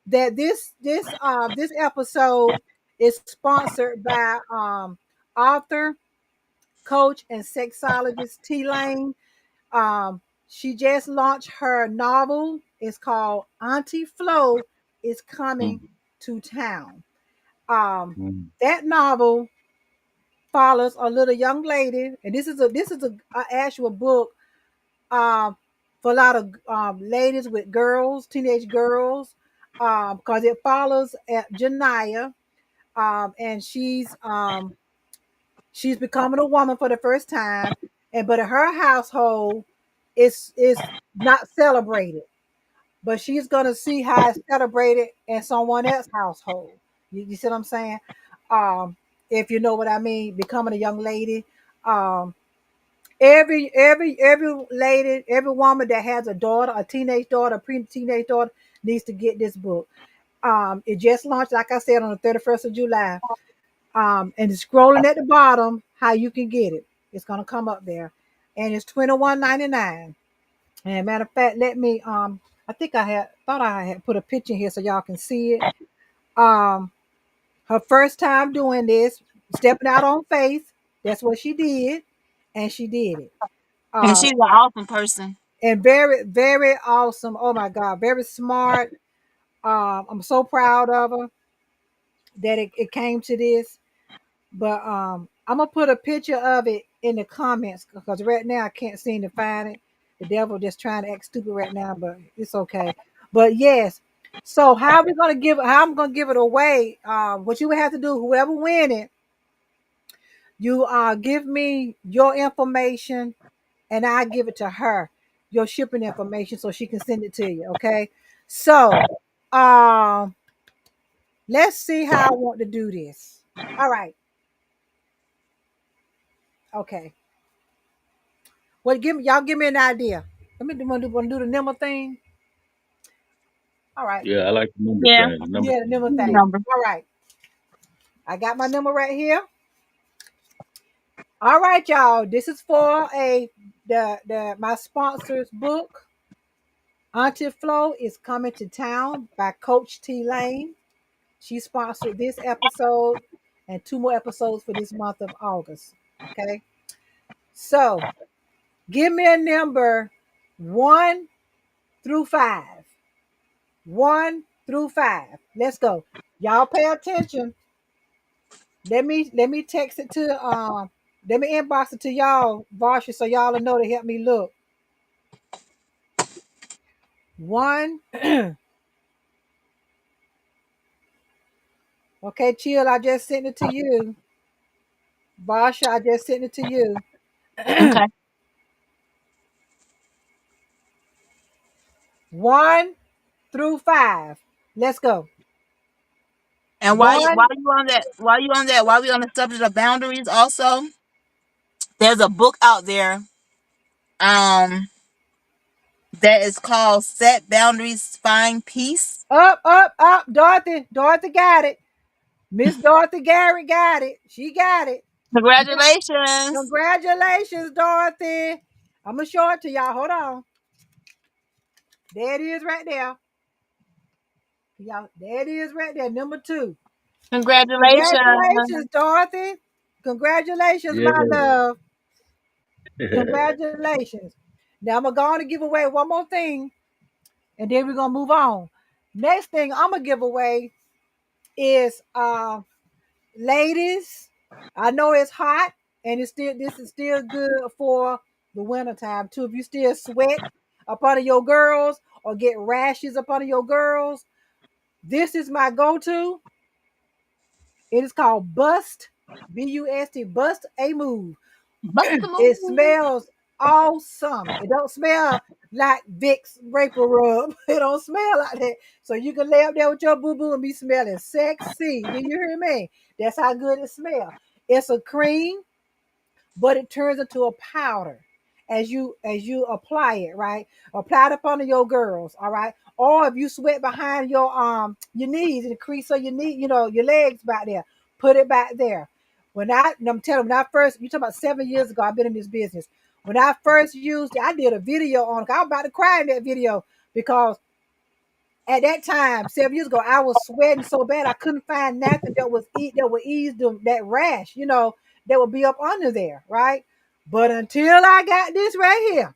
that this episode is sponsored by author, coach, and sexologist T Lane. She just launched her novel. It's called Auntie Flo is Coming Mm, to Town. Um, mm, that novel follows a little young lady, and this is a actual book for a lot of ladies with girls, teenage girls, because it follows at Janaya, and she's becoming a woman for the first time, and but in her household, it's not celebrated, but she's gonna see how it's celebrated in someone else's household. You see what I'm saying? Um, if you know what I mean, becoming a young lady. Um, every lady, every woman that has a daughter, a teenage daughter, a pre-teenage daughter, needs to get this book. It just launched, like I said, on the 31st of July. And it's scrolling at the bottom how you can get it. It's gonna come up there, and it's 21.99. And matter of fact, let me I think I had put a picture here so y'all can see it. Um, Her first time doing this, stepping out on faith. That's what she did, and she did it. and Uh, she's an awesome person. and very, very awesome. Oh my God, very smart. I'm so proud of her that it came to this. But I'm gonna put a picture of it in the comments because right now I can't seem to find it. The devil just trying to act stupid right now, but it's okay. But yes. So how we gonna give? How I'm gonna give it away? What you would have to do, whoever win it, you give me your information, and I give it to her, your shipping information, so she can send it to you. Okay. So, um, let's see how I want to do this. All right. Okay. Well, give me an idea. Let me want to do the number thing. All right. Yeah, I like the number Yeah. thing. The number Yeah, the thing number is thing. cool. Number. All right. I got my number right here. All right, y'all. This is for the my sponsor's book. Auntie Flo is coming to town by Coach T Lane. She sponsored this episode and two more episodes for this month of August. Okay. So give me a number 1 through 5. 1 through 5. Let's go. Y'all pay attention. Let me text it to let me inbox it to y'all, Varsha, so y'all will know to help me look. One. Okay, chill. I just sent it to you. Varsha, I just sent it to you. Okay. 1 through 5. Let's go. And One. while we on the subject of boundaries, also, there's a book out there um that is called Set Boundaries, Find Peace. Up, up, up. Dorothy. Dorothy got it. Miss Dorothy Garrett got it. She got it. Congratulations. Congratulations, Dorothy. I'm going to show it to y'all. Hold on. There it is right there. Y'all, there it is right there. Number 2. Congratulations. Congratulations, Dorothy. Congratulations, Yeah. my love. Congratulations. Now I'm gonna go on and give away one more thing, and then we're gonna move on. Next thing I'm gonna give away is ladies. I know it's hot, and this is still good for the winter time too. If you still sweat up under your girls or get rashes up under your girls, this is my go-to. It is called Bust, Bust, Bust a Move. Bust the It move. smells awesome. It don't smell like Vicks Vapor Rub. It don't smell like that. So you can lay up there with your boo boo and be smelling sexy. Do you hear me? That's how good it smells. It's a cream, but it turns into a powder as you apply it, right? Apply it up under your girls, all right? Or if you sweat behind your knees in the crease of your knee, your legs back there, put it back there. I'm telling you, when I first, you talking about 7 years ago, I've been in this business. When I first used it, I did a video on it. I was about to cry in that video because at that time, 7 years ago, I was sweating so bad I couldn't find nothing that would ease that rash, that would be up under there, right? But until I got this right here,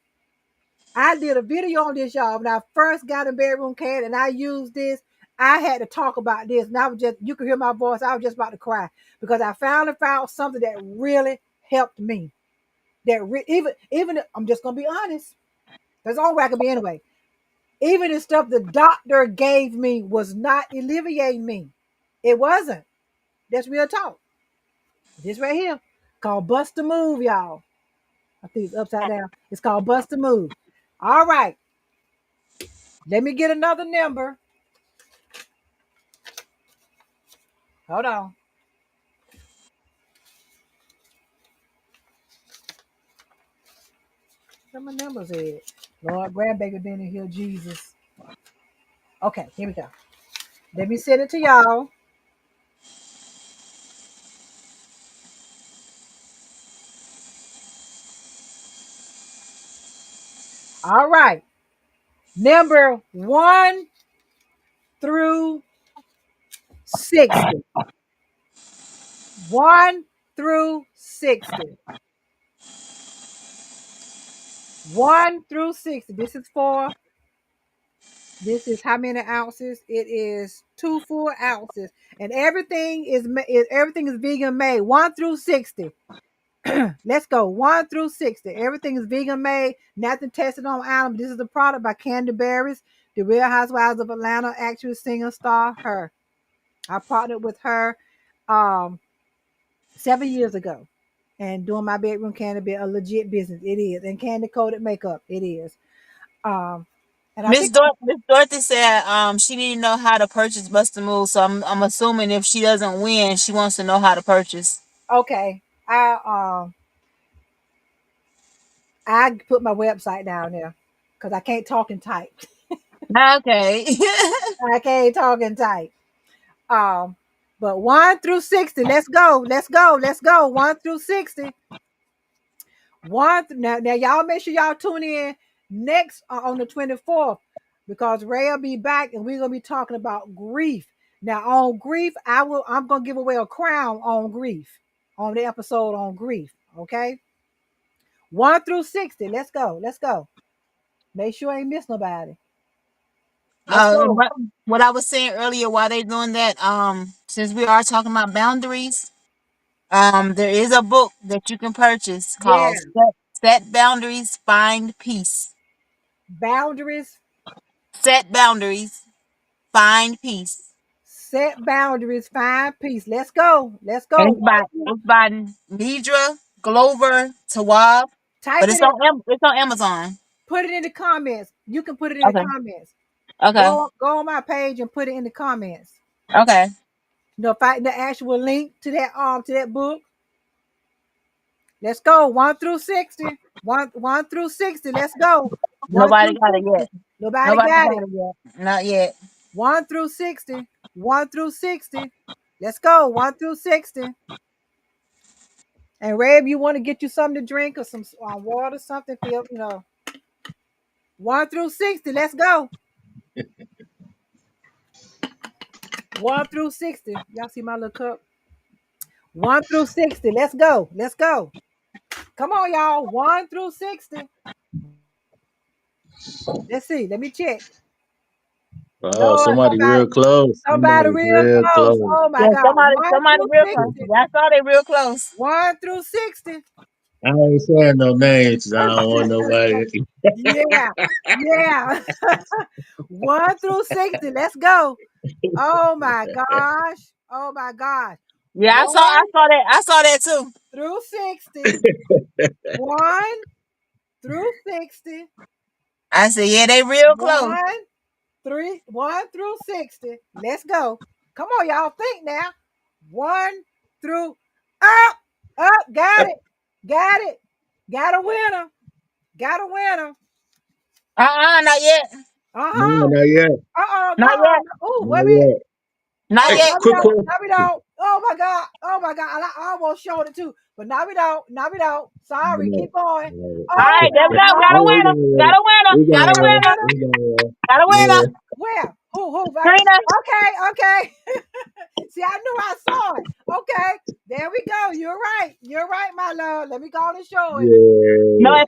I did a video on this, y'all. When I first got in bedroom cat and I used this, I had to talk about this, and I was just, you could hear my voice. I was just about to cry because I finally found something that really helped me. Even I'm just gonna be honest. That's all I can be anyway. Even the stuff the doctor gave me was not alleviating me. It wasn't. That's real talk. This right here, called Bust a Move, y'all. I think it's upside down. It's called Bust a Move. All right. Let me get another number. Hold on. Where my numbers at? Lord, grandbaby been in here, Jesus. Okay, here we go. Let me send it to y'all. All right. Number 1 through 60. 1 through 60. 1 through 60. This is how many ounces? It is 2 full ounces, and everything is vegan made. 1 through 60. Let's go. 1 through 60. Everything is vegan made. Nothing tested on animals. This is a product by Candy Berries. The Real Housewives of Atlanta actress, singer, star, her. I partnered with her um 7 years ago and doing my bedroom candy be a legit business. It is. And candy coated makeup. It is. Um and I think Miss Dorothy said she didn't know how to purchase Bust a Move, so I'm assuming if she doesn't win, she wants to know how to purchase. okay. I put my website down there because I can't talk and type. Okay. I can't talk and type. Um, but 1 through 60, let's go, let's go, let's go. 1 through 60. Now y'all make sure y'all tune in next on the 24th because Ray will be back and we're gonna be talking about grief. Now on grief, I'm gonna give away a crown on grief on the episode on grief. Okay, 1 through 60. Let's go, let's go. Make sure I ain't miss nobody. Let's And go. what I was saying earlier, while they're doing that, since we are talking about boundaries, there is a book that you can purchase called Yeah, Set Boundaries, Find Peace. boundaries. Set Boundaries, Find Peace. Set boundaries, find peace. Let's go. Let's And go. it's by Nidra Glover Tawab, Type but it in. It's on Amazon. Put it in the comments. You can put it in the Okay. comments. Okay. Go on my page and put it in the comments. Okay. Find the actual link to that book. Let's go. 1 through 60. One through 60. Let's go. One Nobody through got it 60. yet. Nobody Nobody got got it. it yet. Not yet. 1 through 60. 1 through 60. Let's go. 1 through 60. And Ray, if you want to get you something to drink or some water, something, feel 1 through 60. Let's go. 1 through 60. Y'all see my little cup? 1 through 60. Let's go. Let's go. Come on, y'all. 1 through 60. Let's see. Let me check. Oh, Lord, somebody real close. somebody Somebody real real close. close. Oh my Yeah, God. One somebody through real close. 60. I saw they real close. 1 through 60. I ain't saying no names. I don't want nobody. Yeah. Yeah. 1 through 60. Let's go. Oh my gosh. Oh my gosh. Yeah, One I saw that too. through 60. 1 through 60. I said, yeah, they real close. One, 1 through 60. Let's go. Come on, y'all. Think now. One through up. Up. Got it. Got it. Got a winner. Got a winner. Not yet. No, Uh-huh. not yet. Uh-uh. Not Uh-uh. yet. Oh, wait a Not minute. yet. Not Hey, Oh, yet. now we quick don't. question. Now we don't. Oh my God. Oh my God. I almost showed it too. But now we don't. Now we don't. Sorry. No, Keep going. no. All Oh right, there we my go. Got a God. Oh, we winner. got one. Got a winner. We got Got a Got a winner. one. winner. We got one. Got a winner. Yeah. Where? Who? Trina. Okay. Okay. See, I knew I saw it. Okay, there we go. You're right. You're right, my love. Let me go on and show it. No, Yeah.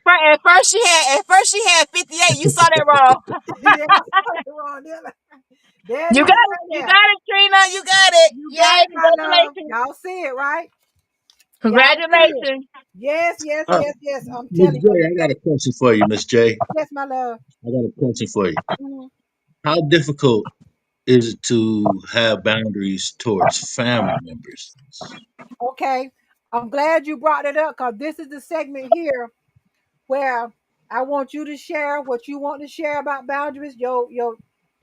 at first she had 58. You saw that wrong. Yeah, I saw it wrong. There it You is got it. right You there. got it, Trina. You got it. You got Yay, it, my love. congratulations. Y'all see it, right? Y'all see it. Congratulations. Yes, yes, Uh, yes, yes. I'm Miss telling J, you. I got a question for you, Miss J. Yes, my love. I got a question for you. Mhm. How difficult is it to have boundaries towards family members? Okay. I'm glad you brought it up because this is the segment here where I want you to share what you want to share about boundaries, your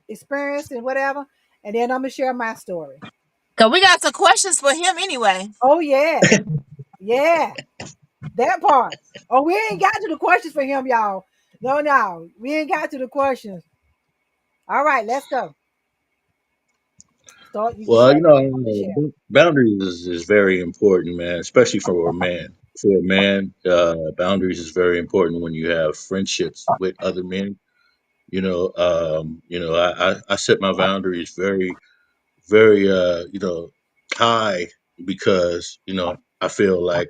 experience and whatever, and then I'm gonna share my story. Cause we got some questions for him anyway. Oh yeah, yeah, that part. Oh, we ain't got to the questions for him, y'all. No, no, we ain't got to the questions. All right, let's go. Start. You can Well, share what you want to share. boundaries is very important, man, especially for a man. For a man, boundaries is very important when you have friendships with other men. I set my boundaries very, very, high because I feel like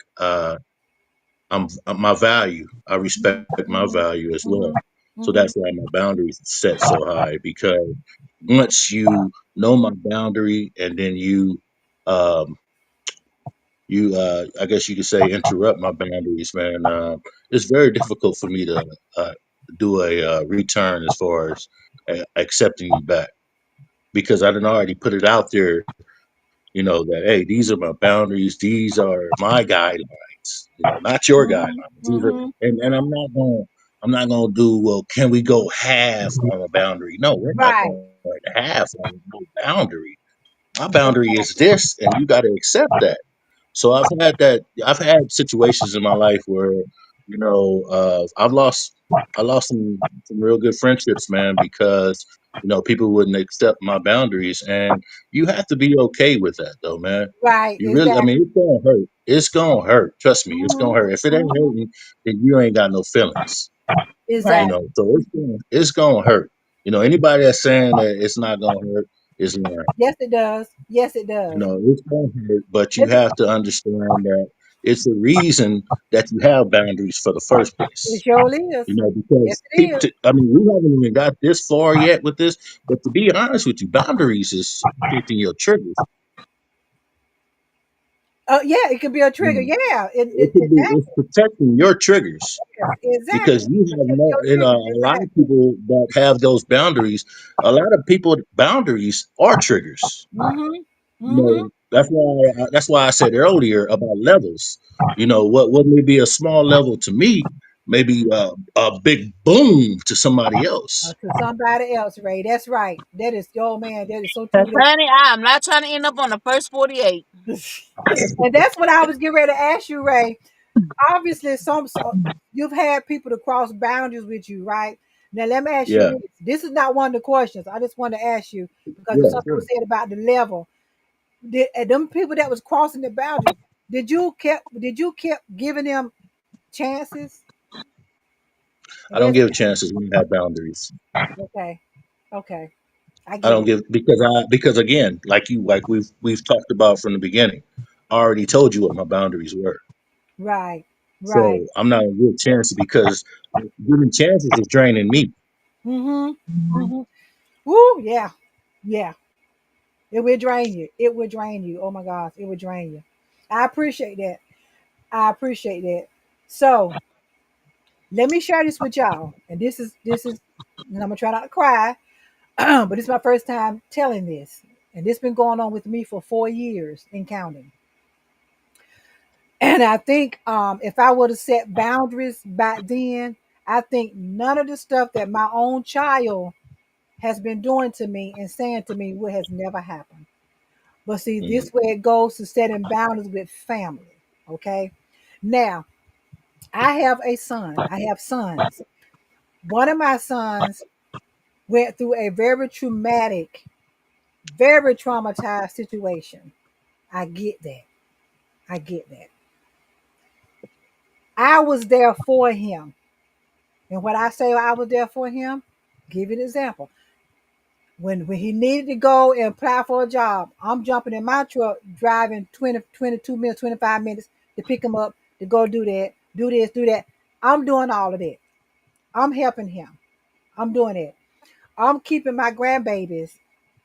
I'm my value. I respect my Hmm. value as well. Hmm. So Hmm. that's why my boundaries set so high because once you know my boundary and then um, I guess you could say interrupt my boundaries, man. It's very difficult for me to do a return as far as accepting you back because I done already put it out there, that hey, these are my boundaries, these are my guidelines, not your Mm-hmm. guidelines. These are, Mm-hmm. and I'm not gonna do, well, can we go half on a boundary? No, we're not Right. going half on no boundary. My boundary is Exactly. this, and you got to accept that. So I've had situations in my life where, I lost some real good friendships, man, because people wouldn't accept my boundaries, and you have to be okay with that, though, man. Right. You really, I mean, Exactly. it's gonna hurt. It's gonna hurt. Trust me, it's Mm-hmm. gonna hurt. If it ain't Mm-hmm. hurting, then you ain't got no feelings. Right. Exactly. So it's gonna hurt. Anybody that's saying that it's not gonna hurt is lying. Yes, it does. Yes, it does. It's gonna hurt, but you Let me- have to understand that it's the reason that you have boundaries for the first It place. surely is. Yes, Because it people, is. I mean, we haven't even got this far yet with this, but to be honest with you, boundaries is protecting your triggers. Yeah, it could be a trigger. Mm. Yeah, It's protecting your triggers exactly. because you have Protect no, your triggers. a lot of Exactly. people that have those boundaries, a lot of people boundaries are triggers. Mm-hmm. Mm-hmm. That's why I said earlier about levels. What may be a small level to me may be a big boom to somebody else. To somebody else, Ray. That's right. That is, oh man, that is so true. Cause honey, I'm not trying to end up on the first 48. And that's what I was getting ready to ask you, Ray. Obviously, you've had people to cross boundaries with you, right? Now, let me ask you Yeah, this. This is not one of the questions. I just want to ask you because yeah, some people sure. said about the level. Them people that was crossing the boundaries, did you kept giving them chances? I And don't that's give chances when I have boundaries. okay. Okay, I I get don't it. give because again, like we've talked about from the beginning, I already told you what my boundaries were. Right, right. So I'm not gonna give chances because giving chances is draining me. Mm-hmm. Mm-hmm. Woo, yeah, yeah. It would drain you. It would drain you. Oh my gosh, it would drain you. I appreciate that. I appreciate that. So let me share this with y'all. And this is, and I'm gonna try not to cry, but this is my first time telling this. And this been going on with me for 4 years and counting. And I think if I would have set boundaries back then, I think none of the stuff that my own child has been doing to me and saying to me would has never happened. But see, Mm, this way it goes to setting boundaries with family. Okay. Now, I have a son. I have sons. One of my sons went through a very traumatic, very traumatized situation. I get that. I get that. I was there for him. And when I say I was there for him, give you an example. When he needed to go and apply for a job, I'm jumping in my truck, driving 20, 22 minutes, 25 minutes to pick him up, to go do that, do this, do that. I'm doing all of that. I'm helping him. I'm doing it. I'm keeping my grandbabies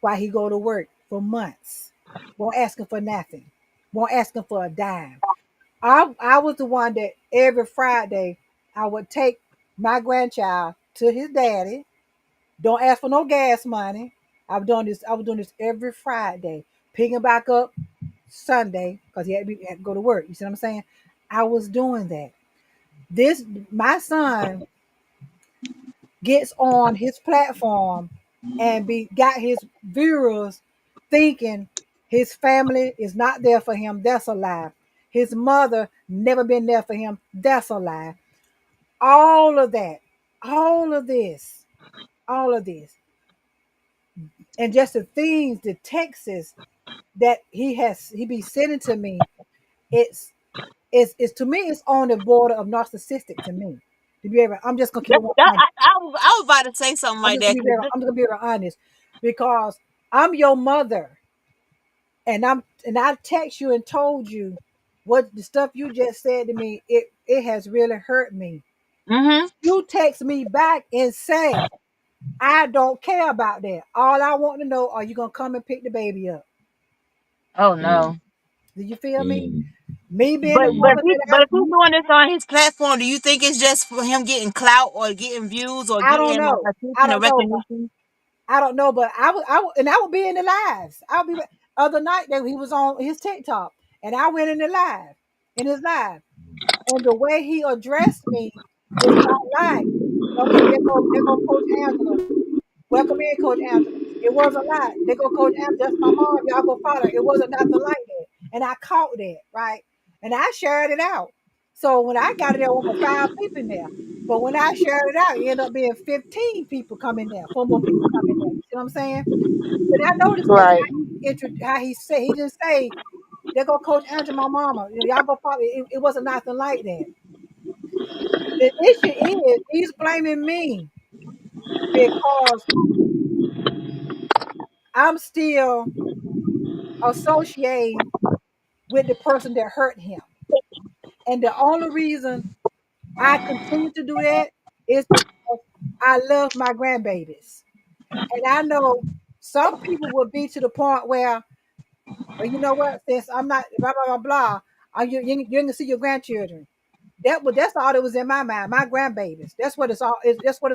while he go to work for months. Won't ask him for nothing. Won't ask him for a dime. I was the one that every Friday I would take my grandchild to his daddy. Don't ask for no gas money. I was doing this every Friday. Picking him back up Sunday because he had to go to work. You see what I'm saying? I was doing that. This my son gets on his platform and be got his viewers thinking his family is not there for him. That's a lie. His mother never been there for him. That's a lie. All of that, all of this, all of this, and just the things, the texts that he be sending to me. It's it's to me it's on the border of narcissistic to me. To be able, I'm just gonna keep it That, 100. I was about to say something I'm like just gonna that. be very, I'm just gonna be very honest because I'm your mother, and I text you and told you what the stuff you just said to me. It has really hurt me. Mm-hmm. You text me back and say, I don't care about that. All I want to know, are you gonna come and pick the baby up? Oh mm, no. Do you feel me? mm, Me being But the but mm. mother he, that but if he's doing this on his platform, do you think it's just for him getting clout or getting views or I don't getting know. I attention or don't know. recognition? I don't know, but and I would be in the lives. I would be other night that he was on his TikTok, and I went in the live, in his live, and the way he addressed me is not like, okay, there go Coach Angela. Welcome in, Coach Angela. It wasn't like, there go Coach Angela. That's my mom. Y'all go follow her. It wasn't nothing like that, and I caught that right, and I shared it out. So when I got it, there were 5 people in there. But when I shared it out, it ended up being 15 people coming there, 4 more people coming there. You see what I'm saying? But I noticed that Right. how he said, he didn't say, there go Coach Angela, my mama. You know, y'all go follow. It wasn't nothing like that. The issue is he's blaming me because I'm still associating with the person that hurt him. And the only reason I continue to do that is because I love my grandbabies. And I know some people will be to the point where, well, you know what, since I'm not blah blah blah blah, you're gonna see your grandchildren. That's all that was in my mind. My grandbabies. That's what it's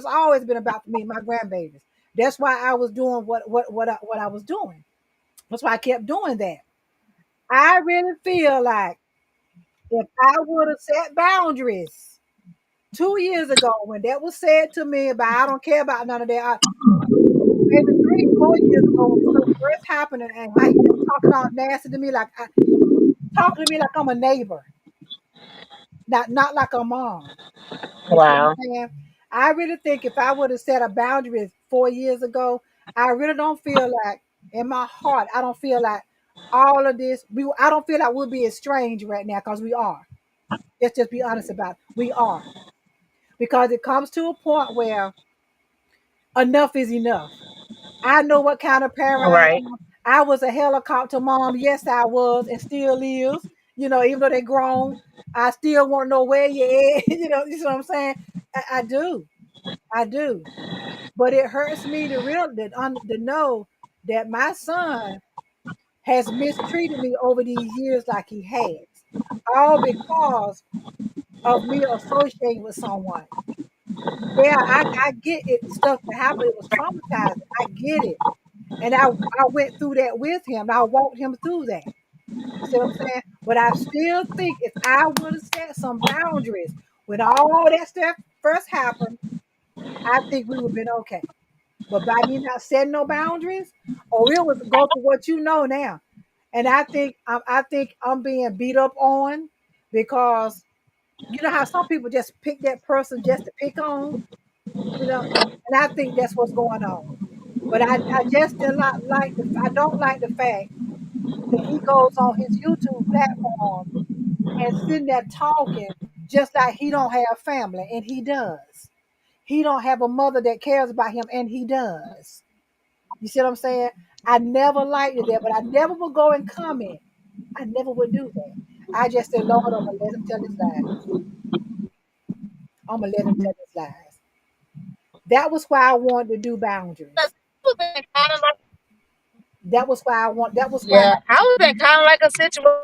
always been about for me. My grandbabies. That's why I was doing what I was doing. That's why I kept doing that. I really feel like if I would have set boundaries 2 years ago when that was said to me about I don't care about none of that. Maybe 3, 4 years ago when stuff first happened and how he was talking all nasty to me talking to me like I'm a neighbor, not like a mom. You see what Wow. I'm saying? I really think if I would have set a boundary 4 years ago, I really don't feel like in my heart, I don't feel like all of this. I don't feel like we'll be estranged right now because we are. Let's just be honest about it. We are. Because it comes to a point where enough is enough. I know what kind of parent I Right. am. I was a helicopter mom. Yes, I was, and still is. You know, even though they're grown, I still want to know where you at. You see what I'm saying? I do. I do. But it hurts me to know that my son has mistreated me over these years like he has, all because of me associating with someone. Yeah, I get it. Stuff that happened, it was traumatizing. I get it, and I went through that with him. I walked him through that. You see what I'm saying? But I still think if I would have set some boundaries when all that stuff first happened, I think we would have been okay. But by me not setting no boundaries, or it was go for what you know now. And I think I'm being beat up on because you know how some people just pick that person just to pick on, you know, and I think that's what's going on. But I just did not like I don't like the fact that he goes on his YouTube platform and sitting there talking just like he don't have family, and he does. He don't have a mother that cares about him, and he does. You see what I'm saying? I never liked it there, but I never would go and comment. I never would do that. I just said, Lord, I'm gonna let him tell his lies. I'm gonna let him tell his lies. That was why I wanted to do boundaries. That was why I want. That was why Yeah, I was in kind of like a situation.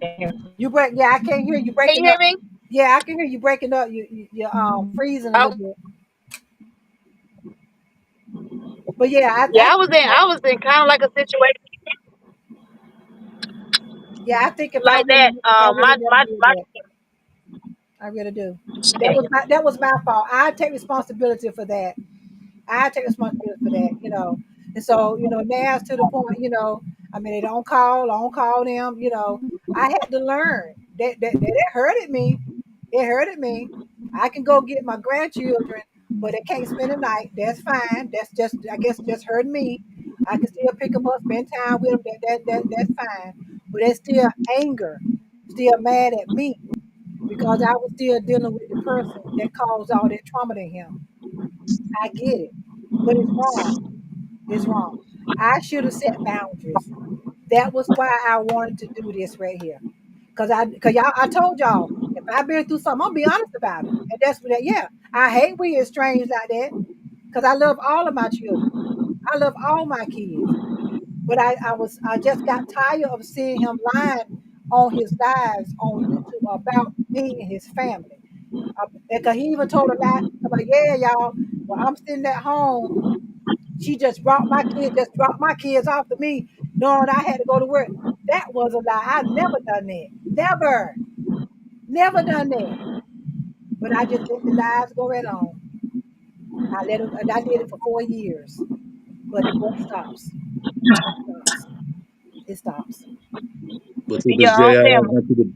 Can you break. Yeah, I can't hear you you breaking hear up. me? Yeah, I can hear you breaking up. You're freezing a Oh, little bit. But yeah, yeah, I was in kind of like a situation yeah, I think like that. if I would My have never my did my. that, I really do. Yeah, That was my fault. I take responsibility for that. I take responsibility for that, you know. And so, now it's to the point, I mean, they I don't call them, I had to learn that hurted me. It hurted me. I can go get my grandchildren, but they can't spend the night. That's fine. That's just, I guess, just hurt me. I can still pick them up, spend time with them. That's fine. But it's still anger, still mad at me because I was still dealing with the person that caused all that trauma to him. I get it, but it's wrong. It's wrong. I should have set boundaries. That was why I wanted to do this right here. Cause y'all, I told y'all, if I've been through something, I'm gonna be honest about it. And that's what yeah. I hate when it's strange like that. Cause I love all of my children. I love all my kids. But I just got tired of seeing him lying on his lives on YouTube about me and his family. Because he even told a lie about, yeah, y'all. Well, I'm sitting at home. She just dropped my kids off to me, knowing I had to go to work. That was a lie. I never done that. Never, never done that. But I just let the lives go right on. I let them, and I did it for 4 years. But what stops? It stops. It stops. But Be to your Miss own J, I don't family. want you to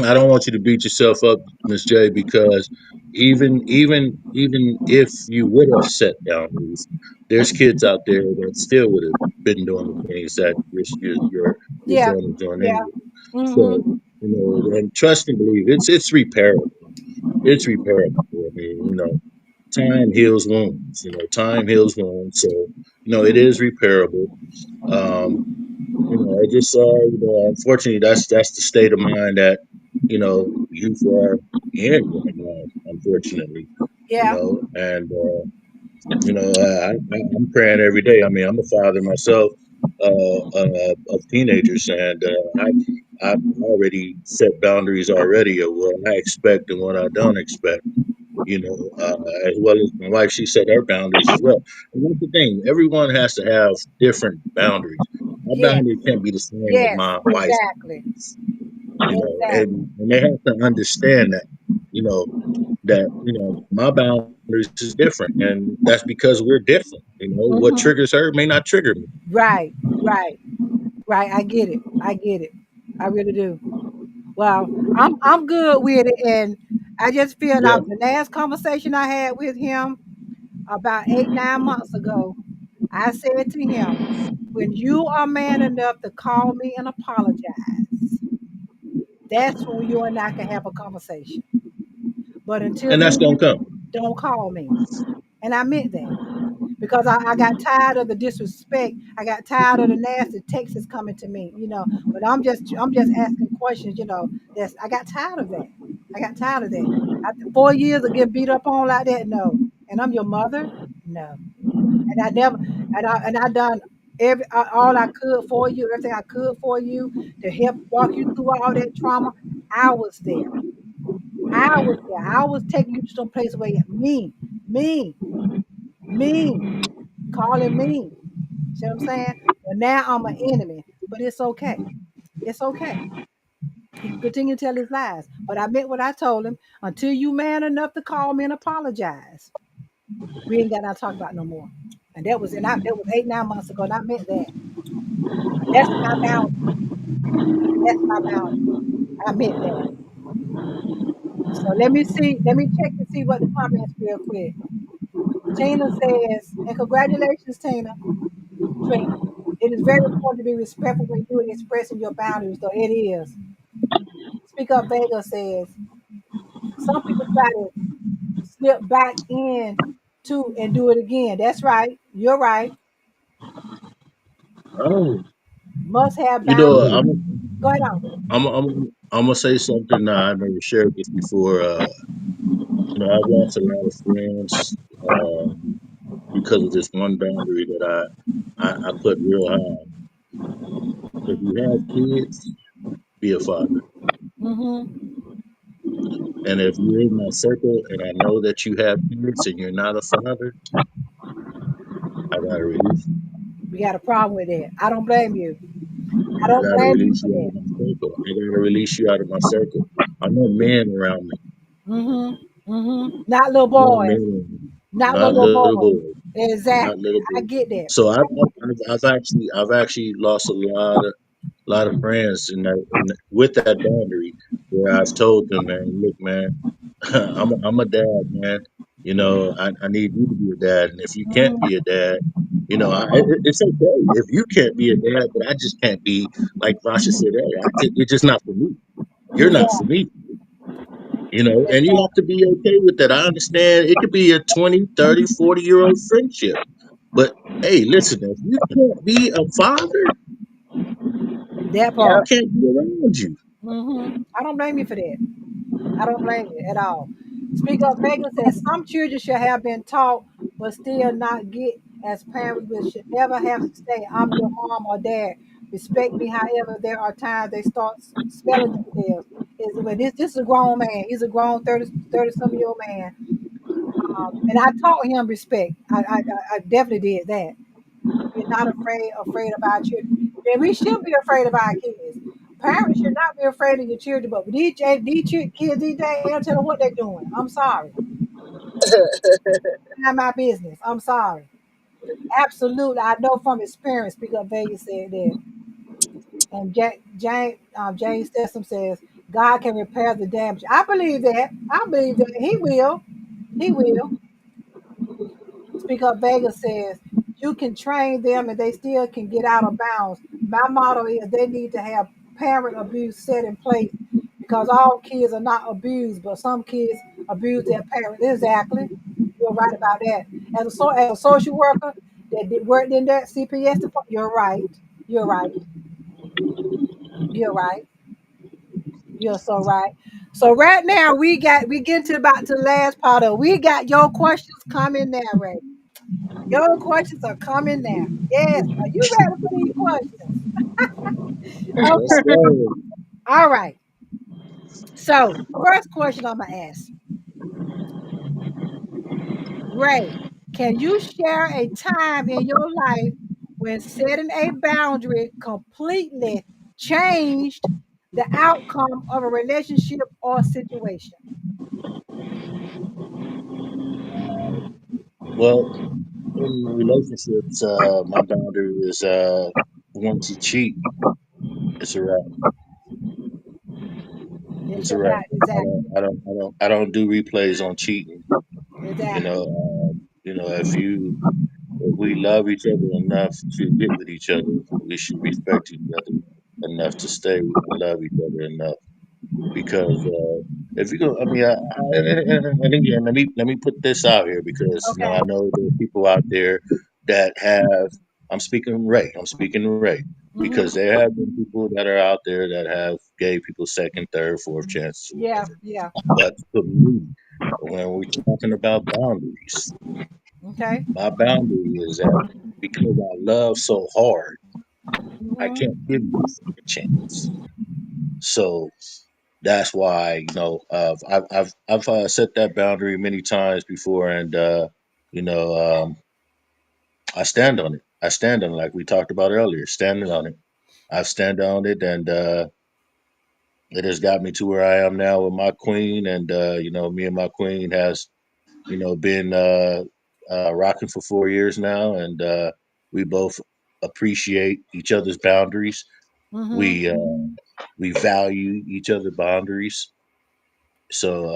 I don't want you to beat yourself up, Miss J, because even if you would have set boundaries, there's kids out there that still would have been doing the things that your Yeah, son is doing yeah. anyway. So, Mm-hmm. and trust and believe it's repairable. It's repairable. I mean, time heals wounds. Time heals wounds. So, it is repairable. Um, I just unfortunately, that's the state of mind that youth are in right now. Unfortunately, Yeah. and I'm praying every day. I mean, I'm a father myself of teenagers, and I've already set boundaries already of what I expect and what I don't expect. As well as my wife, she set her boundaries as well. And that's the thing, everyone has to have different boundaries. My Yes. boundary can't be the same as Yes. my wife's Exactly. boundaries, Exactly. and they have to understand that my boundaries is different, and that's because we're different. What Mm-hmm. triggers her may not trigger me. Right. Right. Right. I get it. I get it. I really do. Well, I'm good with it, and I just feel Yeah, like the last conversation I had with him about 8, 9 months ago, I said to him, "When you are man enough to call me and apologize, that's when you and I can have a conversation. But until and that's then, gonna come. don't call me." And I meant that. Because I got tired of the disrespect. I got tired of the nasty texts coming to me, But I'm just asking questions, That's I got tired of that. I got tired of that. After 4 years of getting beat up on like that, no. And I'm your mother, no. And I never and I done all I could for you, everything I could for you to help walk you through all that trauma. I was there. I was there. I was taking you to some place where mean, mean, mean, calling mean. See what I'm saying? But now I'm an enemy. But it's okay. It's okay. He can continue to tell his lies. But I meant what I told him. Until you man enough to call me and apologize, we ain't got to talk about no more. And that was 8, 9 months ago, and I meant that. That's my boundary. That's my boundary. I meant that. So let me see. Let me check and see what the comments real quick. Tina says, and congratulations, Trina. It is very important to be respectful when you are expressing your boundaries, though it is. Speak Up Vega says, some people try to slip back in to and do it again. That's right. You're right. Oh, Must have you know, boundaries. I'm Go ahead on. I'm gonna say something I never shared this before. I've lost a lot of friends because of this one boundary that I put real high. If you have kids, be a father. Mm-hmm. And if you're in my circle and I know that you have kids and you're not a father, I gotta release you. We got a problem with that. I don't blame you. I I don't gotta blame you release for you out that. of my circle. I gotta release you out of my circle. I know men around me. Mm-hmm. Mm-hmm. Not little I know boys. men around me. Not Not little little boys. boys. Not Exactly. little I boys. get that. So I've actually lost a lot of friends with that boundary where I've told them, man, look, man, I'm a dad, man. I need you to be a dad, and if you can't Mm-hmm. be a dad, it's okay if you can't be a dad, but I just can't be like Vasha said. Hey, it's just not for me. You're not for Exactly. me. And you have Exactly. to be okay with that. I understand it could be a 20, 30, 40-year-old friendship, but hey, listen, if you can't be a father, That I part. can't be around you. I don't blame you for that. I don't blame you at all. Speak Up Vegas says some children should have been taught, but still not get as parents, but should never have to say, "I'm your mom or dad. Respect me." However, there are times they start smelling themselves. Is when this is a grown man. He's a grown 30 some year old man. And I taught him respect. I definitely did that. We're not afraid of our children. And we should be afraid of our kids. Parents should not be afraid of your children, but kids these days, they don't tell them what they're doing. I'm sorry. Mind my business. I'm sorry. Absolutely. I know from experience, Speak Up Vegas said that. And James Stessam says, God can repair the damage. I believe that. I believe that. He will. He will. Speak Up Vegas says, you can train them and they still can get out of bounds. My motto is they need to have parent abuse set in place because all kids are not abused, but some kids abuse their parents. Exactly. You're right about that. As a social worker that worked in that CPS department, you're right. You're right. You're right. You're so right. So right now we get to about to the last part of we got your questions coming now, Ray. Your questions are coming now. Yes. Are you ready for these questions? Let's Okay. go. All right. So first question I'm gonna ask. Ray, can you share a time in your life when setting a boundary completely changed the outcome of a relationship or situation? Well, in relationships, my boundary is once you cheat, it's a wrap. It's It's a a wrap. right. Exactly. I don't do replays on cheating. You know, Exactly. if we love each other enough to get with each other, we should respect each other enough to stay and love each other enough. Because if you go, and again, let me put this out here because Okay. I know there are people out there that have. I'm speaking Ray, because Hmm. there have been people that are out there that have gave people second, third, fourth chances, or Yeah. whatever. Yeah. But for me, when we're talking about boundaries, Okay. my boundary is that because I love so hard, I Hmm. can't give you a second chance. So that's why I've set that boundary many times before, and you know I stand on it. I stand on it, like we talked about earlier. Standing on it, I've stand on it, and it has got me to where I am now with my queen, and me and my queen has been rocking for 4 years now, and we both appreciate each other's boundaries. Hmm. We value each other's boundaries. So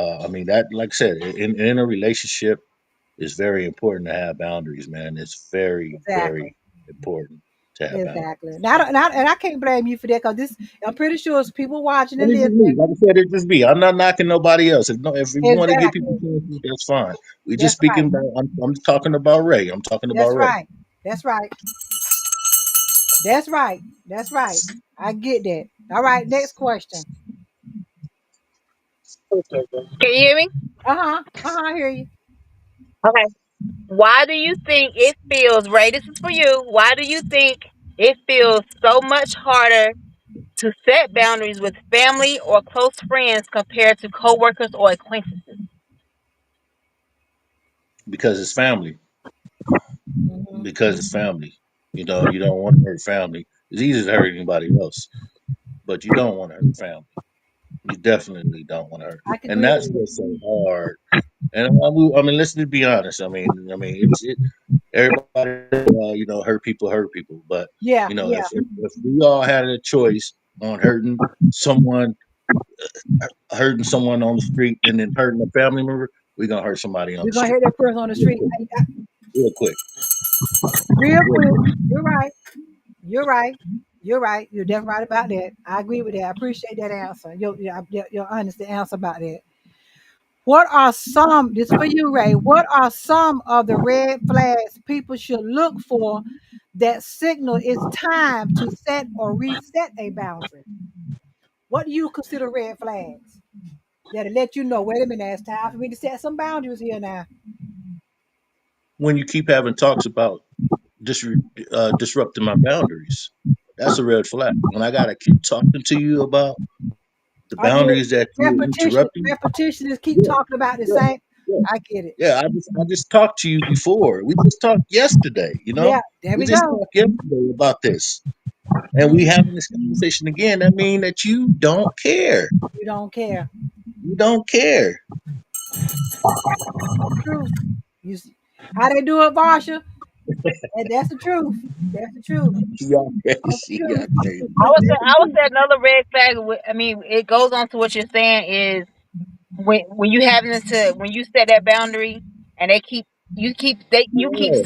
that, like I said, in a relationship, it's very important to have boundaries, man. It's very, Exactly. very important to have boundaries. Exactly. Now, and I can't blame you for that because this, I'm pretty sure it's people watching And and it's just me. listening. Like I said, it's just me. I'm not knocking nobody else. If we want to give people Exactly. chances, that's fine. We just That's speaking right. about. I'm talking about Ray. I'm talking about That's Ray. right. That's right. That's right. That's right. I get that. All right. Next question. Can you hear me? Uh huh. Uh huh. I hear you. Okay. Why do you think it feels, Ray? This is for you. Why do you think it feels so much harder to set boundaries with family or close friends compared to coworkers or acquaintances? Because it's family. Hmm. Because it's family. You don't want to hurt family. It's easy to hurt anybody else, but you don't want to hurt family. You definitely don't want to hurt, I can and agree with that's that. what's so hard. And let's just be honest. Everybody, hurt people. But Yeah. Yeah. if we all had a choice on hurting someone on the street, and then hurting a family member, we're gonna hurt somebody on We're the gonna street hit that person on the real street. quick, real quick, Real real quick. quick. You're right. You're right. You're right. You're definitely right about that. I agree with that. I appreciate that answer. Your honest answer about that. What are some, this for you, Ray, what are some of the red flags people should look for that signal it's time to set or reset a boundary? What do you consider red flags that'll let you know, wait a minute, it's time for me to set some boundaries here now? When you keep having talks about disrupting my boundaries, that's a red flag. When I gotta keep talking to you about the I get boundaries that you're repetition. interrupting, Repetition is keep yeah, talking about the yeah, same. I get it. Yeah, I just talked to you before. We just talked yesterday, you know? Yeah, there We we just go. talked yesterday about this. And we Mhm. having this conversation again. That mean that you don't care. You don't care. You don't care. That's the truth. You see, how they do it, Varsha? That's the truth. That's the truth. Y'all That's crazy. the Y'all truth. crazy. That's the I would truth. say another red flag. I mean, it goes on to what you're saying is when you having to when you set that boundary and you keep Yeah.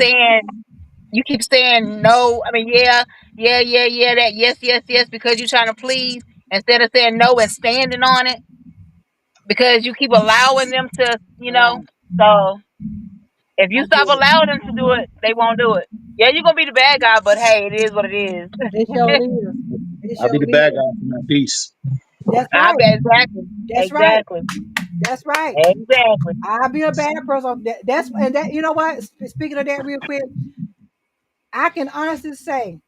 saying no. I mean, yeah, yeah, that yes, because you're trying to please instead of saying no and standing on it because you keep allowing them to, Right. So if I you get stop it. allowing them to do it, they won't do it. Yeah, you're gonna be the bad guy, but hey, it is what it is. It sure is. It I'll be sure the bad is. guy for my piece. That's I right. bet exactly, That's right. exactly, That's right. exactly. I'll be a bad person. That's and that. You know what? Speaking of that, real quick, I can honestly say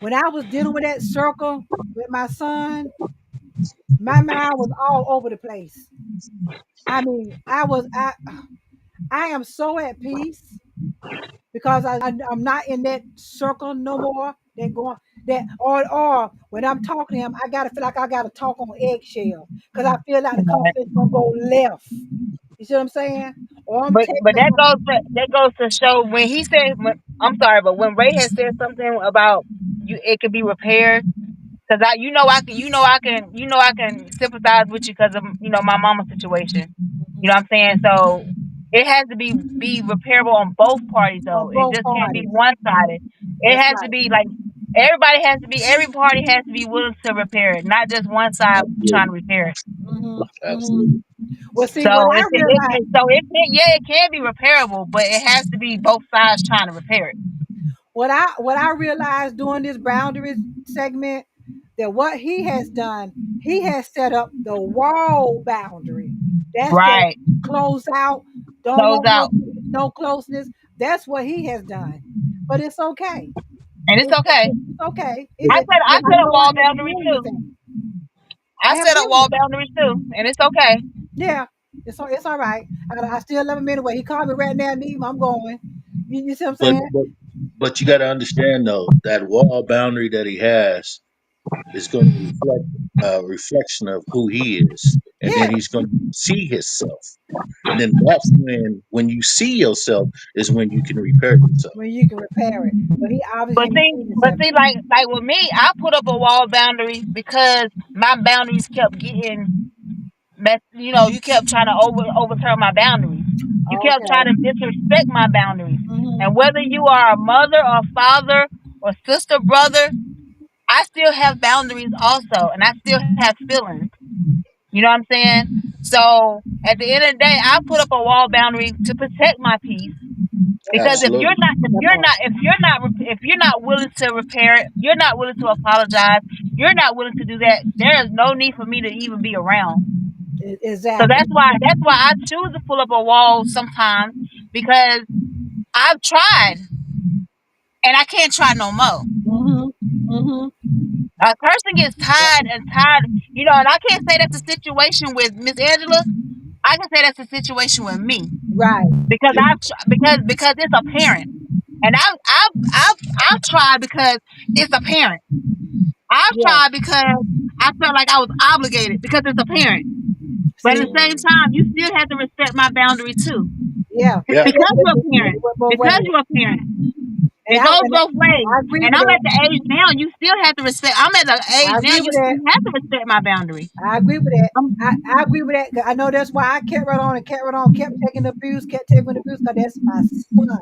when I was dealing with that circle with my son, my mind was all over the place. I mean, I am so at peace because I'm not in that circle no more. That going that or when I'm talking to him, I gotta feel like I gotta talk on eggshell because I feel like the conversation gonna go left. You see what I'm saying? Or I'm But texting him. that goes to show when he said I'm sorry, but when Ray has said something about it could be repaired. Cause I can sympathize with you because of my mama's situation. You know what I'm saying? So it has to be repairable on both parties On though. It both just can't be parties. one sided. It That's has to right. be like every party has to be willing to repair it, not just one side trying to Absolutely. repair it. Hmm. Hmm. Absolutely. Well, see, what So I realized, it can be repairable, but it has to be both sides trying to repair it. what I realized doing this boundaries segment, that what he has done, he has set up the wall boundary. That's that Right. close out, don't Close want out. no closeness. That's what he has done. But it's okay. And it's okay. It's okay. I I set a know I wall haven't boundary done too. anything. I I haven't set up done wall anything. boundaries too, and it's okay. Yeah, it's all right. I still love him anyway. He called me right now, and I'm going. You see what I'm But saying? but but you got to understand though that wall boundary that he has is going to reflect a reflection of who he is, and then Yeah, he's going to see himself, and then that's when you see yourself is when you can repair yourself. when you can repair it. But he obviously ain't seen But himself see, yet. like with me, I put up a wall boundary because my boundaries kept getting you kept trying to overturn my boundaries. You kept trying Okay. to disrespect my boundaries. Hmm. And whether you are a mother or father or sister, brother, I still have boundaries also, and I still have feelings. You know what I'm saying? So at the end of the day, I put up a wall boundary to protect my peace. Because Absolutely. That part. if you're not willing to repair it, you're not willing to apologize, you're not willing to do that, there is no need for me to even be around. So Exactly. that's why I choose to pull up a wall sometimes because I've tried and I can't try no more. Hmm. Hmm. A person gets tired and tired, and I can't say that's a situation with Miss Angela. I can say that's a situation with me Right. because because it's apparent, and I've tried because it's apparent. I've Yeah. tried because I felt like I was obligated because it's a parent. But at See. the same time, you still have to respect my boundary too. Yeah. Yeah. Because you're a Yeah. parent. It went both Because ways. you're a parent. And It goes both ways. I agree And with I'm that. at the age now, you still have to respect. I'm at the age I now, agree you with still that. have to respect my boundary. I agree with that. Um, I agree with that. 'Cause I know that's why I kept right on and kept right on, kept taking the abuse, kept taking the abuse, because that's my son.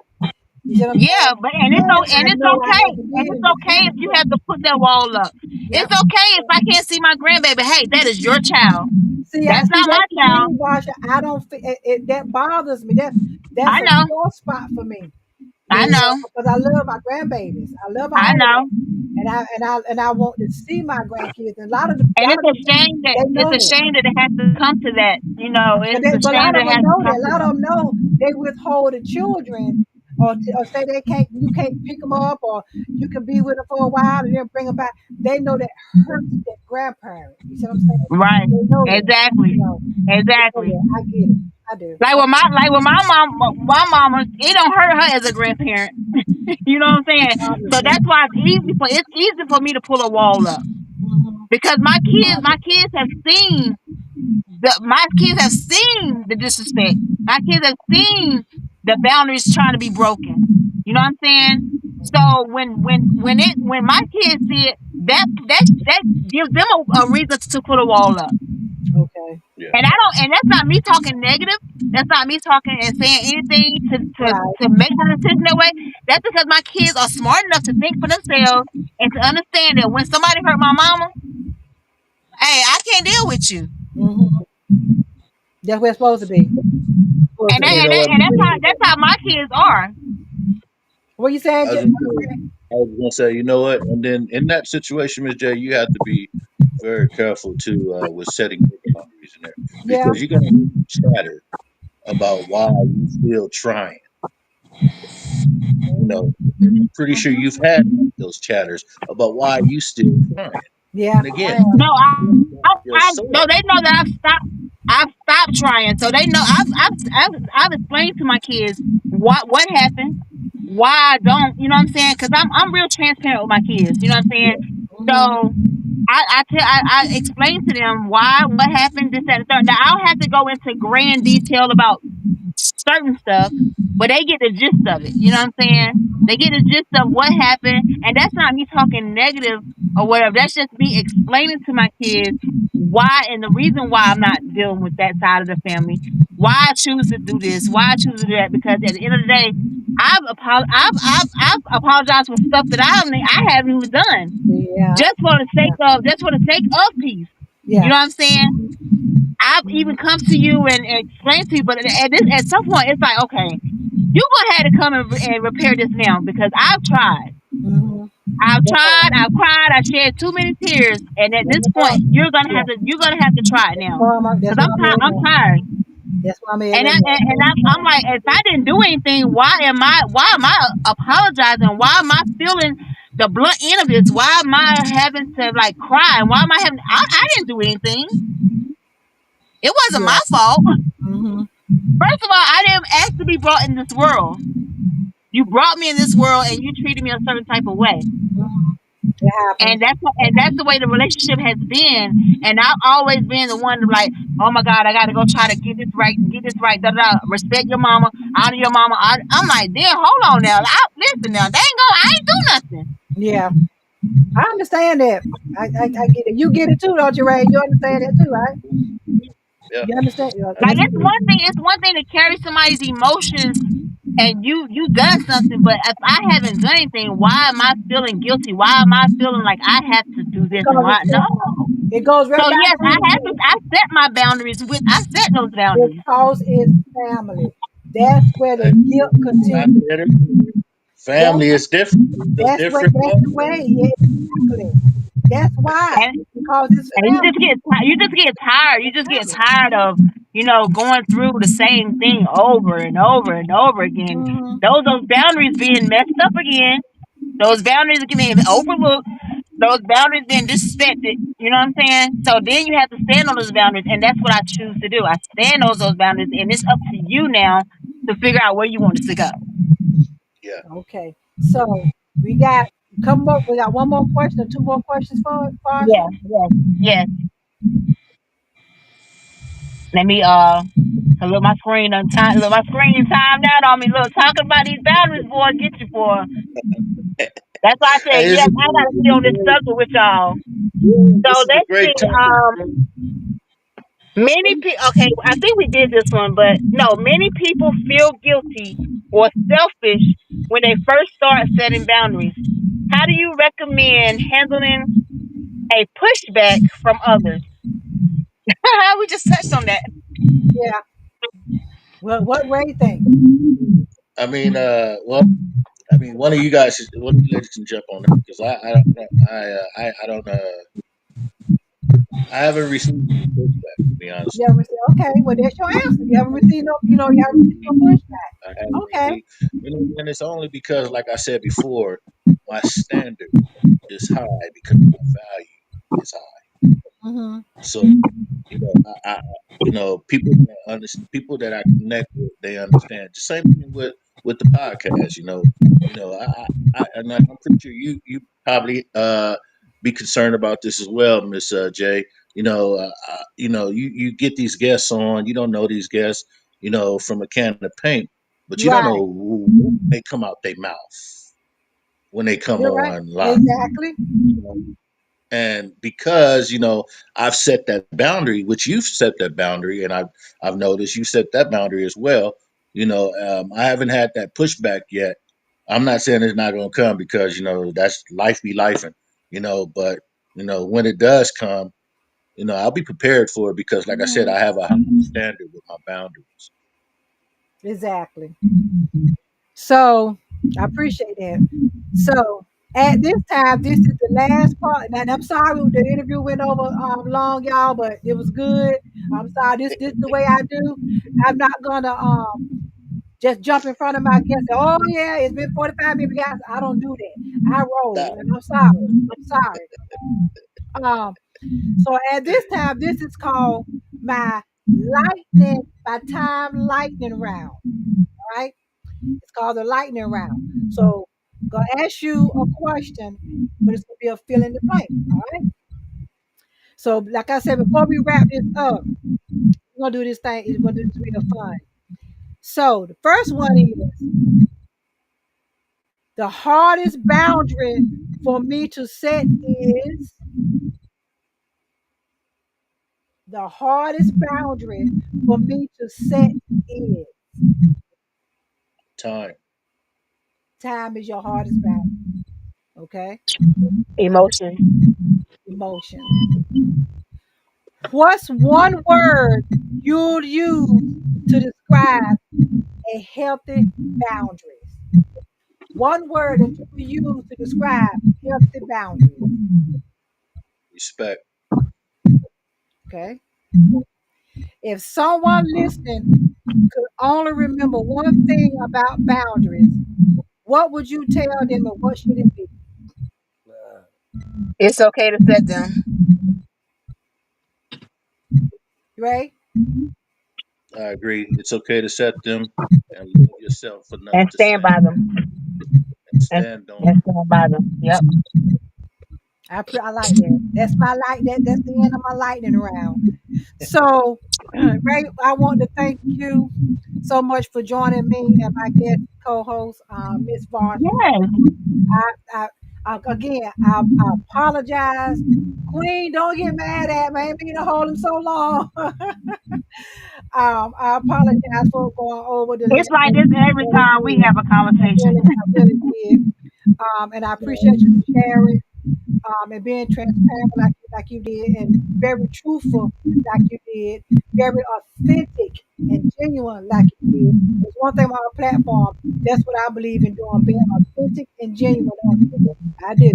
You see what I'm yeah, saying? And and I it's know I okay. had to And be it's in okay if defend you have him. to put that wall up. Yep. It's okay if I can't see my grandbaby. Hey, that is your child. See, I That's see not my that's the child. thing, Marsha. I don't that bothers me. That's I a know. sore spot for me. I know. Because I love my grandbabies. I love I all of know. them, and I want to see my grandkids. And And lot of them, they it's know a that. shame that it has to come to that. It's a But a shame lot that of it them has to know that. come A to lot of that. them know they withhold the children, or say they can't. You can't pick them up, or you can be with them for a while and then bring them back. They know that hurts their grandparent. You see what I'm saying? Right. They know that. Exactly. You know, they know Exactly. that. I get it. I do. Like with my mama, it don't hurt her as a grandparent. You know what I'm saying? I So understand. that's why it's easy for me to pull a wall up Mhm. because my kids have seen the disrespect. My kids have seen the boundaries trying to be broken. You know what I'm saying? So when my kids see it, that gives them a reason to put a wall up. Okay. Yeah. And that's not me talking negative. That's not me talking and saying anything Right. to make the decision that way. That's because my kids are smart enough to think for themselves and to understand that when somebody hurt my mama, hey, I can't deal with you. Mhm. That's where it's supposed to be. Supposed And to that, And you be. and, know that, what? and that's how my kids are. What you saying, I was J-? just I was gonna say, you know what? And then in that situation, Miss J, you have to be very careful too with setting your boundaries in there Yeah. because you're gonna hear chatter about why you still trying. You know, and I'm pretty sure you've had those chatters about why you still trying. Yeah. And I again, am. No, your no, soul. they know that I've stopped. I've stopped trying, so they know. I've explained to my kids what happened, why I don't. You know what I'm saying? Because I'm real transparent with my kids. You know what I'm saying? Mhm. So I explain to them what happened, this, that, and the third. Now I don't have to go into grand detail about certain stuff, but they get the gist of it. You know what I'm saying? They get the gist of what happened, and that's not me talking negative or whatever. That's just me explaining to my kids why and the reason why I'm not dealing with that side of the family. Why I choose to do this, why I choose to do that, because at the end of the day, I've apologized for stuff that I haven't even done Yeah. Yeah. just for the sake of peace. You Yeah. know what I'm saying? I've even come to you and explained to you, but at some point, it's like, okay, you gonna have to come and repair this now because I've tried. Mhm. I've That's tried, all. I've cried, I shed too many tears, and at this That's point, all. Yeah. you're gonna have to try it That's now, why I'm. cause That's why I'm at I'm now. tired. That's why I'm at that now. I'm like, if I didn't do anything, why am I apologizing? Why am I feeling the blunt end of this? Why am I having to like cry? Why am I having? I didn't do anything. It wasn't Yeah. my fault. Mhm. First of all, I didn't ask to be brought in this world. You brought me in this world and you treated me a certain type of way. Mhm. It happens. And that's the way the relationship has been. And I've always been the one to like, oh my God, I gotta go try to get this right, da da da. Respect your mama, honor your mama. I'm like, damn, hold on now. Listen now, I ain't do nothing. Yeah. I understand that. I get it. You get it too, don't you, Ray? You understand that too, right? Yeah. You understand? Like That's good. it's one thing to carry somebody's emotions and you done something, but if I haven't done anything, why am I feeling guilty? Why am I feeling like I have to do this and Because why no? it goes right So back yes, to it. I set my boundaries I set those boundaries. Because it's family. That's where the And guilt I continues. said it, That's family is different. It's a that's what different that's ball the way. game. Yeah, exactly. That's why. And Because it's and family. you just get tired. You It's just get family. tired of, going through the same thing over and over and over again. Hmm. Those boundaries being messed up again. Those boundaries being overlooked. Those boundaries being disrespected. You know what I'm saying? So then you have to stand on those boundaries, and that's what I choose to do. I stand on those boundaries, and it's up to you now to figure out where you want us to go. Yeah. Okay. So we got come up. We got one more question or two more questions for us. Yeah, yes, yes. Let me look my screen on time. Look my screen timed out on me. Look, talking about these boundaries, boy, get you for. That's why I said Hey, yes. I gotta stay on this subject with y'all. So this is a let's see. great topic. Many people. Okay, I think we did this one, but no. Many people feel guilty or selfish when they first start setting boundaries. How do you recommend handling a pushback from others? We just touched on that. Yeah. Well, what Ray think? I mean, I mean, one of you ladies can jump on that because I don't I haven't received any pushback to be honest You with ever say, okay, well, that's your answer. You haven't received no, you haven't received no you. I haven't pushback. Okay. received, and it's only because, like I said before, my standard is high because my value is high. Hmm. So You know, people that people that I connect with, they understand. The same thing with the podcast. I'm pretty sure you probably be concerned about this as well, Miss J. You get these guests on. You don't know these guests, from a can of paint, but you don't Right. know who they come out their mouth when they come You're right. on live. Exactly. And because I've set that boundary, which you've set that boundary, and I've noticed you set that boundary as well. I haven't had that pushback yet. I'm not saying it's not going to come, because that's life be life, and but when it does come, I'll be prepared for it, because like I said, Mhm. I have a high standard with my boundaries. Exactly. So I appreciate that. So at this time, this is the last part. And I'm sorry the interview went over long, y'all, but it was good. I'm sorry. This is the way I do. I'm not gonna just jump in front of my guest and say, oh yeah, it's been 45 minutes, guys. I don't do that. I roll, Nah, and I'm sorry. I'm sorry. Um, so at this time, this is called my my time lightning round. All right. It's called the lightning round. So gonna ask you a question, but it's gonna be a fill in the blank. All right. So like I said, before we wrap this up, we're gonna do this thing. We're gonna do this real fun. So the first one is the hardest boundary for me to set is the hardest boundary for me to set is time. time is your hardest boundary. Okay. Emotion. Emotion. What's one word you'd use to describe a healthy boundaries? One word that you would use to describe healthy boundaries. Respect. Okay. If someone listening could only remember one thing about boundaries, what would you tell them and what should it be? It's okay to set them Right? I agree. It's okay to set them, and love yourself enough and to stand by them. And, stand on and them. stand by them. Yep. I like that. That's my light. That's the end of my lightning round. So, Ray, I want to thank you so much for joining me and my guest co-host, Miss Varney. Yes. I, I apologize. Queen, don't get mad at me. I ain't been to hold him so long. I apologize for going over the It's limit. like I this every really time we did. have a conversation. I really did. And I appreciate you sharing and being transparent like you did, and very truthful like you did, very authentic and genuine like you did. There's one thing about a platform. That's what I believe in doing, being authentic and genuine on here. I do. I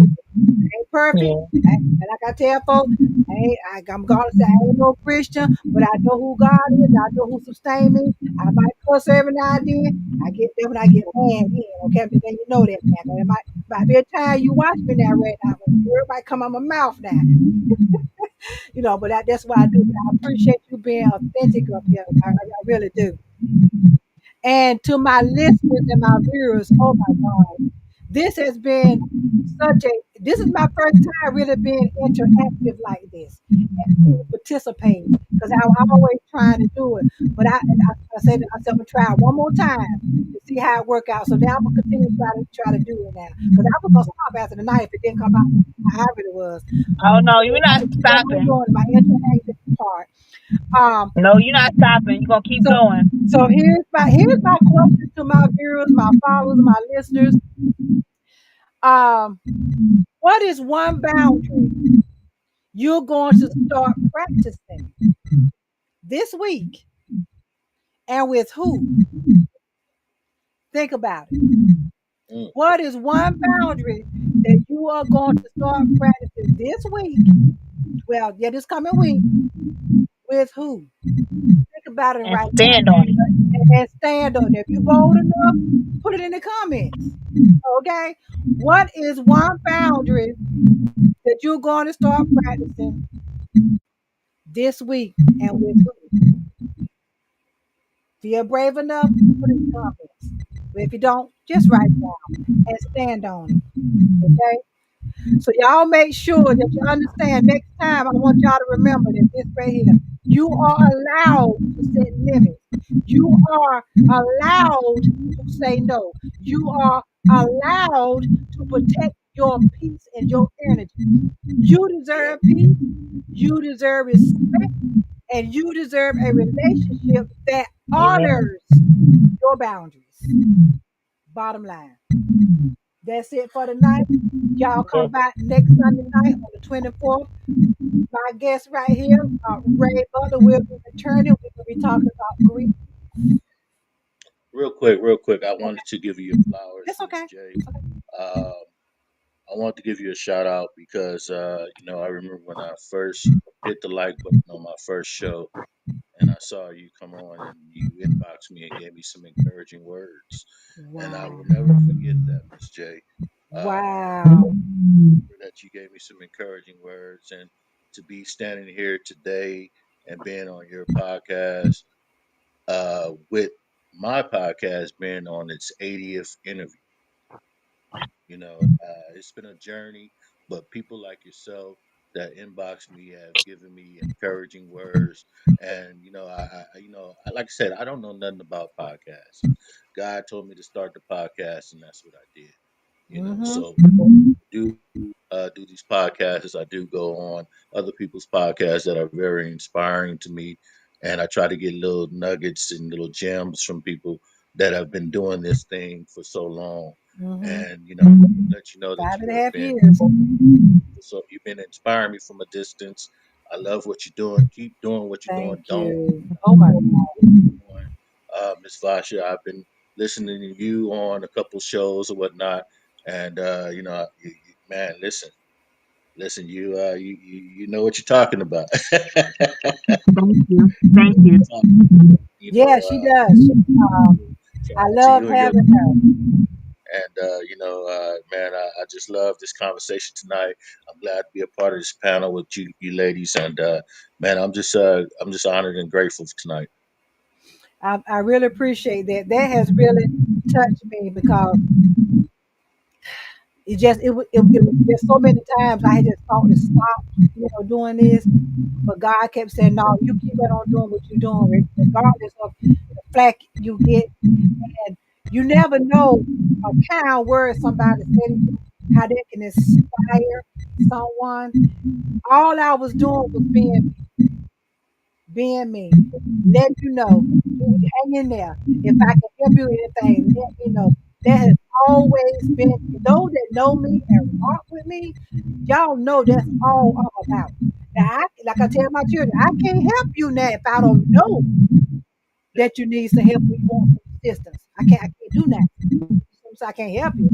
ain't perfect. Yeah. And like I tell folks, I'm gonna say I ain't no Christian, but I know who God is. I know who sustain me. I might cuss every now and then. I get there when I get mad in. Okay, but then you know that man. But it might be a time you watch me now right now. When the word might come out my mouth now. But that's what I do. But I appreciate you being authentic up here. I really do. And to my listeners and my viewers, oh my God, this has been this is my first time really being interactive like this and people participating, because I'm always trying to do it. But I said to myself, I'm gonna try it one more time to see how it work out. So now I'm gonna continue to try to do it now, because I was gonna stop after the night if it didn't come out how it was. Oh no, So you're I'm not gonna keep on stopping. doing my interactive part. Um, No, you're not stopping. You're gonna keep so going. so here's my question to my viewers, my followers, my listeners. Um, what is one boundary you're going to start practicing this week, and with who? Think about it. Mm. What is one boundary that you are going to start practicing this week? Well, yeah, this coming week. With who? Think about it And right now, stand on it. and stand on it. If you're bold enough, put it in the comments. Okay. What is one boundary that you're going to start practicing this week and with who. If you're brave enough, put it in the comments. But if you don't, just write it down and stand on it. Okay? So y'all make sure that you understand next time. I want y'all to remember that this right here. You are allowed to set limits. You are allowed to say no. You are allowed to protect your peace and your energy. You deserve peace. You deserve respect. And you deserve a relationship that honors your boundaries. Bottom line. That's it for tonight. Y'all come back next Sunday night on the 24th. My guest right here, Ray Butler, will be returning. We're going to be talking about grief. Real quick, I Okay, wanted to give you your flowers, it's Miss okay. J. It's okay. Um, I want to give you a shout out because I remember when I first hit the like button on my first show, and I saw you come on and you inboxed me and gave me some encouraging words, and I Wow. will never forget that, Miss J. Wow. That you gave me some encouraging words, and to be standing here today and being on your podcast, with my podcast being on its 80th interview. It's been a journey, but people like yourself that inbox me have given me encouraging words. And like I said, I don't know nothing about podcasts. God told me to start the podcast, and that's what I did. Mm-hmm. So do do these podcasts. I do go on other people's podcasts that are very inspiring to me, and I try to get little nuggets and little gems from people that have been doing this thing for so long. Mm-hmm. And let you know that Five and you a have half been years. so you've been inspiring me from a distance. I love what you're doing. Keep doing what you're doing. Thank Don't you. Oh my doing, Miss Vasha. I've been listening to you on a couple shows or whatnot, and man, listen, you know what you're talking about. Thank you. Thank you. you know, yeah, she does. shout I out to love you and your having her. and man, I just love this conversation tonight. I'm glad to be a part of this panel with you ladies, and man, I'm just honored and grateful for tonight. I really appreciate that. That has really touched me because it was just so many times I had just thought to stop, doing this. But God kept saying, "No, you keep right on doing what you're doing, regardless of the flack you get." And you never know a kind word somebody said to you, how that can inspire someone. All I was doing was being me, let you know, hang in there. If I can help you with anything, let me know. That has always been, those that know me and rock with me, y'all know that's all I'm about. Now, like I tell my children, I can't help you now if I don't know that you need some help or you want some assistance. I can't do that. So I can't help you.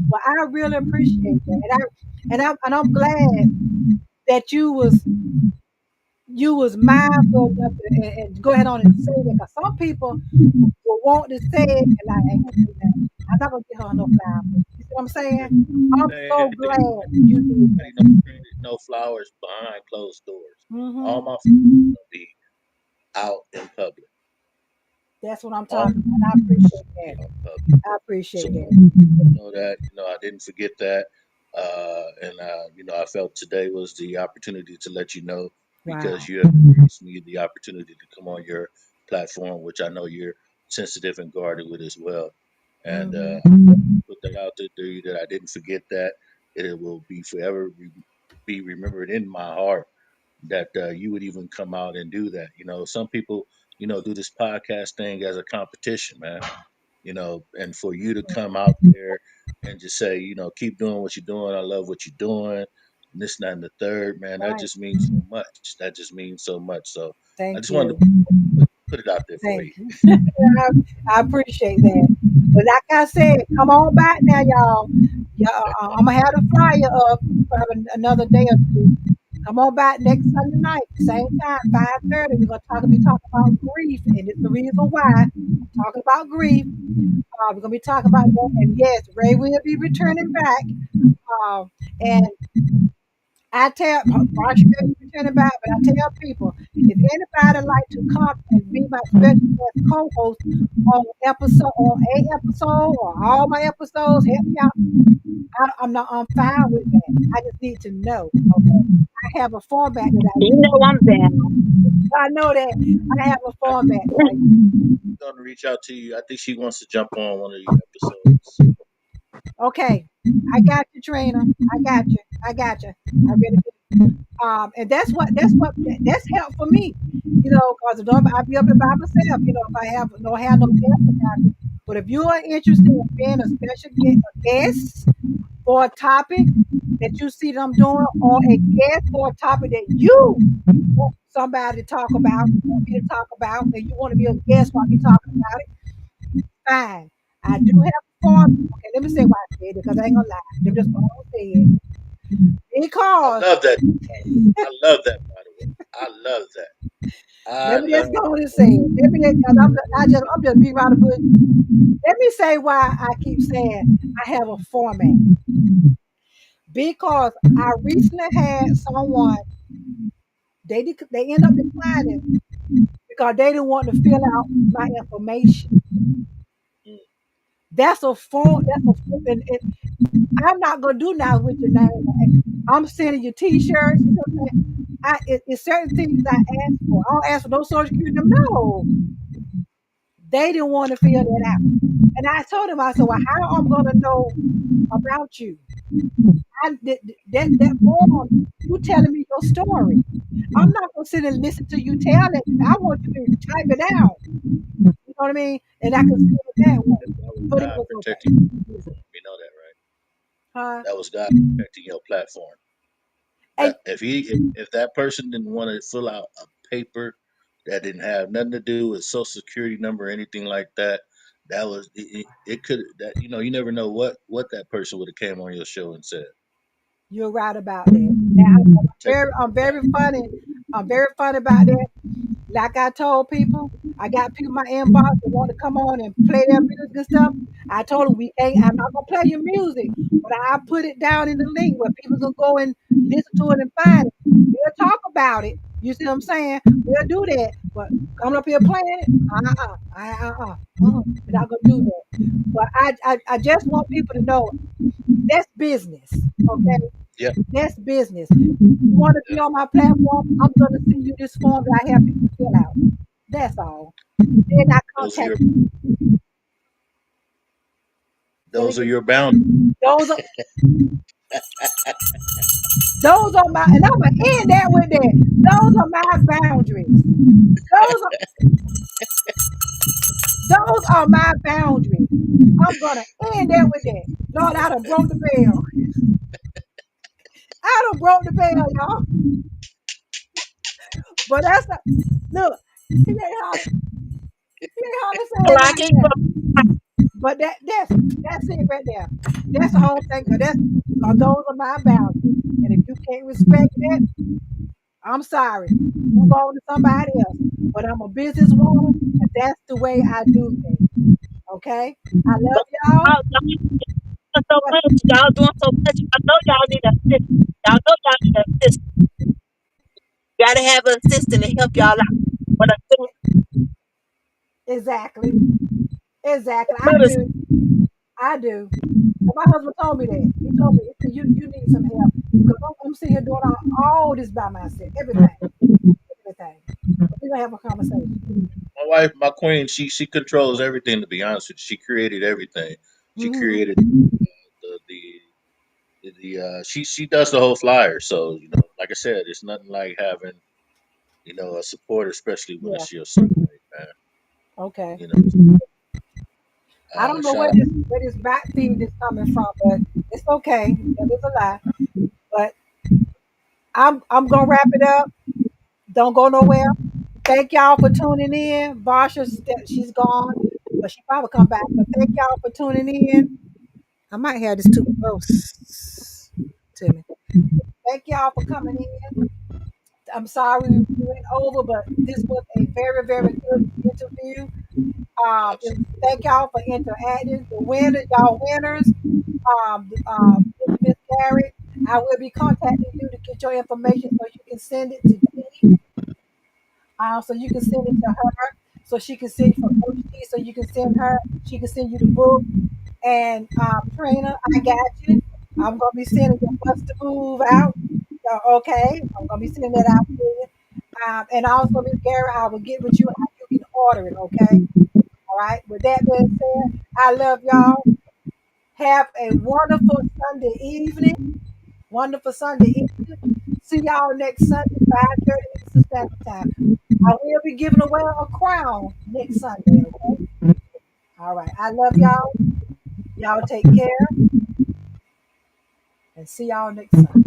But I really appreciate that. And I'm glad that you was mindful enough and go ahead on and say that, because some people will want to say it and like, ain't gonna say that. I'm not gonna get her no flowers. You see what I'm saying? I'm so glad you did that. Nobody no credit, no flowers behind closed doors. Hmm. All my flowers gonna be out in public. That's what I'm All talking my about. I flowers appreciate gonna be that. out in public. I So appreciate that. know that I didn't forget that, and I felt today was the opportunity to let you know because Wow. you have given me the opportunity to come on your platform, which I know you're sensitive and guarded with as well. And Hmm. put that out there to you that I didn't forget that. It will be forever be remembered in my heart that you would even come out and do that. Some people, do this podcast thing as a competition, man. And for you to come out there and just say, keep doing what you're doing. I love what you're doing. And this, that, and the third, man, that Right. just means so much. That just means so much. So I Thank just wanted you. to put it out there for you. Thank you. I appreciate that. But like I said, come on back now, y'all. I'm gonna have the flyer up for another day or two. Come on back next Sunday night, same time, 5:30. We're gonna be talking about grief, and it's the reason why I'm talking about grief. We're gonna be talking about that, and yes, Ray will be returning back. And I tell Marsha may be returning back, but I tell people if anybody like to come and be my special guest co-host on episode on a episode or all my episodes, help me out. I'm not I'm fine with that. I just need to know. Okay. I have a format that I You use. know I'm down. I know that I have a I format that I use. think she's gonna reach out to you. I think she wants to jump on one of your episodes. Okay. I got you, Trina. I got you. I got you. I really do. And that's help for me, because I'll be up and by myself, if I don't have no guests around me. But if you are interested in being a special guest for a topic that you see that I'm doing, or a guest for a topic that you want somebody to talk about, want me to talk about, and you want to be a guest while me talking about it, fine. I do have a form. Okay, let me say why I said it because I ain't gonna lie. Let me just go on and say it. I Because love that. I love that. By the way, I love that. I let me love. just go on and say it. Let me because I'm just beating around the bush. Let me say why I keep saying I have a format. Because I recently had someone they end up declining because they didn't want to fill out my information. Mm, That's a form. And I'm not gonna do now with your name. I'm sending you T-shirts. You know what I'm saying? It's certain things I ask for. I don't ask for no social security number. No, they didn't want to fill that out. And I told him, I said, well, how I'm gonna know about you? That form, you telling me your story. I'm not gonna sit and listen to you tell it. I want you to type it out. You know what I mean? And I can see it that way. that was But it God was okay. protecting your platform. You know that, right? Huh? That was God protecting your platform. That Hey, if that person didn't want to fill out a paper that didn't have nothing to do with social security number or anything like that, that was it could that you never know what that person would have came on your show and said. you're right about that. Now, Protecting I'm your very platform. funny. I'm very funny about that. Like I told people, I got people in my inbox that want to come on and play their music and stuff. I told them we ain't. I'm not gonna play your music, but I put it down in the link where people can go and listen to it and find it. We'll talk about it. You see what I'm saying? We'll do that. But coming up here playing it, we're not gonna do that. But I just want people to know that's business. Okay, Yeah, that's business. You want to be yeah. on my platform? I'm gonna send you this form that I have people fill out. That's all. Then I Those are contact your you. Say it those are again. your boundaries. Those are those are my, and I'm gonna end that with that. Those are my boundaries. Those are those are my boundaries. I'm gonna end that with that. Lord, I done broke the bell. I done broke the bell, y'all. But that's not look. He ain't holler. He ain't holler saying Like like it. that. But that's it right there. That's the whole thing. That's those are my boundaries. And if you can't respect that, I'm sorry. Move on to somebody else. But I'm a businesswoman, and that's the way I do things. Okay? I love y'all. Y'all doing so But much. Y'all doing so much. I know y'all need a assistant. Y'all know y'all need an assistant. Gotta have an assistant to help y'all out. But exactly. Exactly. I a do. I do. And my husband told me that. He told me, he said, you need some help. Because I'm sitting here doing all this by myself. Everything. Everything. But we're gonna have a conversation. My wife, my queen, she controls everything. To be honest with you, she created everything. She Hmm. created she does the whole flyer. So like I said, it's nothing like having a support, especially when Yeah. it's your soulmate, man. Okay. You know, I don't know shout out. where this back feed is coming from, but it's okay. That is a lie. But I'm gonna wrap it up. Don't go nowhere. Thank y'all for tuning in. Varsha, she's gone, but she probably come back. But thank y'all for tuning in. I might have this too close to me. Thank y'all for coming in. I'm sorry we went over, but this was a very, very good interview. Absolutely. Thank y'all for interacting. The winners, y'all winners. Miss Garrett, I will be contacting you to get your information so you can send it to G. So you can send it to her, so she can send for Coach G, so you can send her. She can send you the book. And Trina, I got you. I'm gonna be sending your bus to move out. Okay, I'm gonna be sending that out to you. And also, Miss Gary, I will get with you how you can order it. Okay. All right. With that being said, I love y'all. Have a wonderful Sunday evening. Wonderful Sunday evening. See y'all next Sunday, 5:30 Eastern Standard Time. I will be giving away a crown next Sunday. Okay. All right. I love y'all. Y'all take care and see y'all next Sunday.